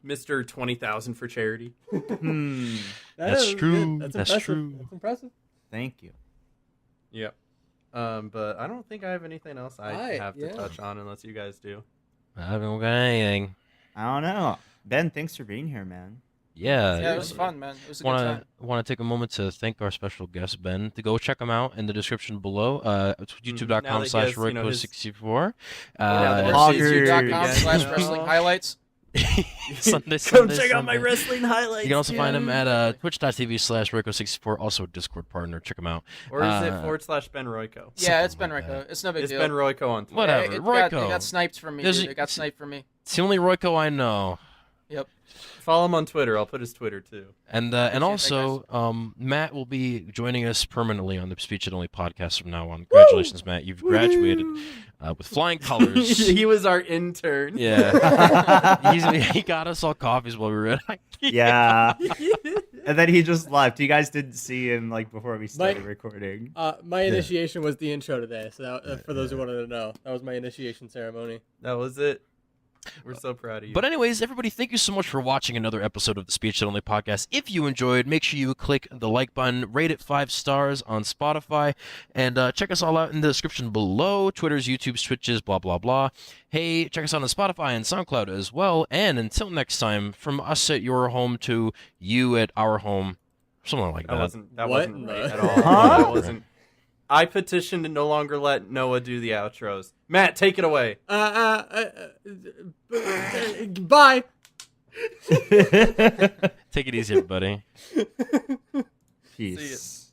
Mr. 20,000 for charity. Hmm. That's is true. good. That's impressive. true. That's impressive. Thank you. Yep. But I don't think I have anything else I have to touch on unless you guys do. I haven't got anything. I don't know. Ben, thanks for being here, man. Yeah. Yeah, it was fun, man. It was a good time. Want to take a moment to thank our special guest Ben. To go check him out in the description below. Now that he YouTube.com/Royko64. has, his- Yeah, Vloggers. youtube.com/wrestling highlights. Sunday. Come check out my wrestling highlights. You can also find him dude. at twitch.tv/Royko64, also a Discord partner. Check him out. Or is it Something /Ben Royko? Yeah, it's Ben like Royko. It's no big It's deal. Ben Royko on Twitter. Whatever. It Royko. got sniped from me. There's Dude. a- It got sniped from me. It's the only Royko I know. Yep. Follow him on Twitter. I'll put his Twitter too. And Appreciate that, also, Matt will be joining us permanently on the Speech It Only podcast from now on. Congratulations, Matt. You've graduated with flying colors. He was our intern. Yeah. He got us all coffees while we were at IKEA. Yeah. And then he just left. You guys didn't see him before we started My- recording. My initiation was the intro today, so that, for those who wanted to know, that was my initiation ceremony. That was it. We're so proud of you. But anyways, everybody, thank you so much for watching another episode of the Speech It Only podcast. If you enjoyed, make sure you click the like button, rate it 5 stars on Spotify, and check us all out in the description below. Twitters, YouTubes, Twitches, blah, blah, blah. Hey, check us out on Spotify and SoundCloud as well. And until next time, from us at your home to you at our home, something like that that. wasn't What? wasn't right at all. Huh? That wasn't. I petitioned to no longer let Noah do the outros. Matt, take it away. Bye. Take it easy, everybody. Peace.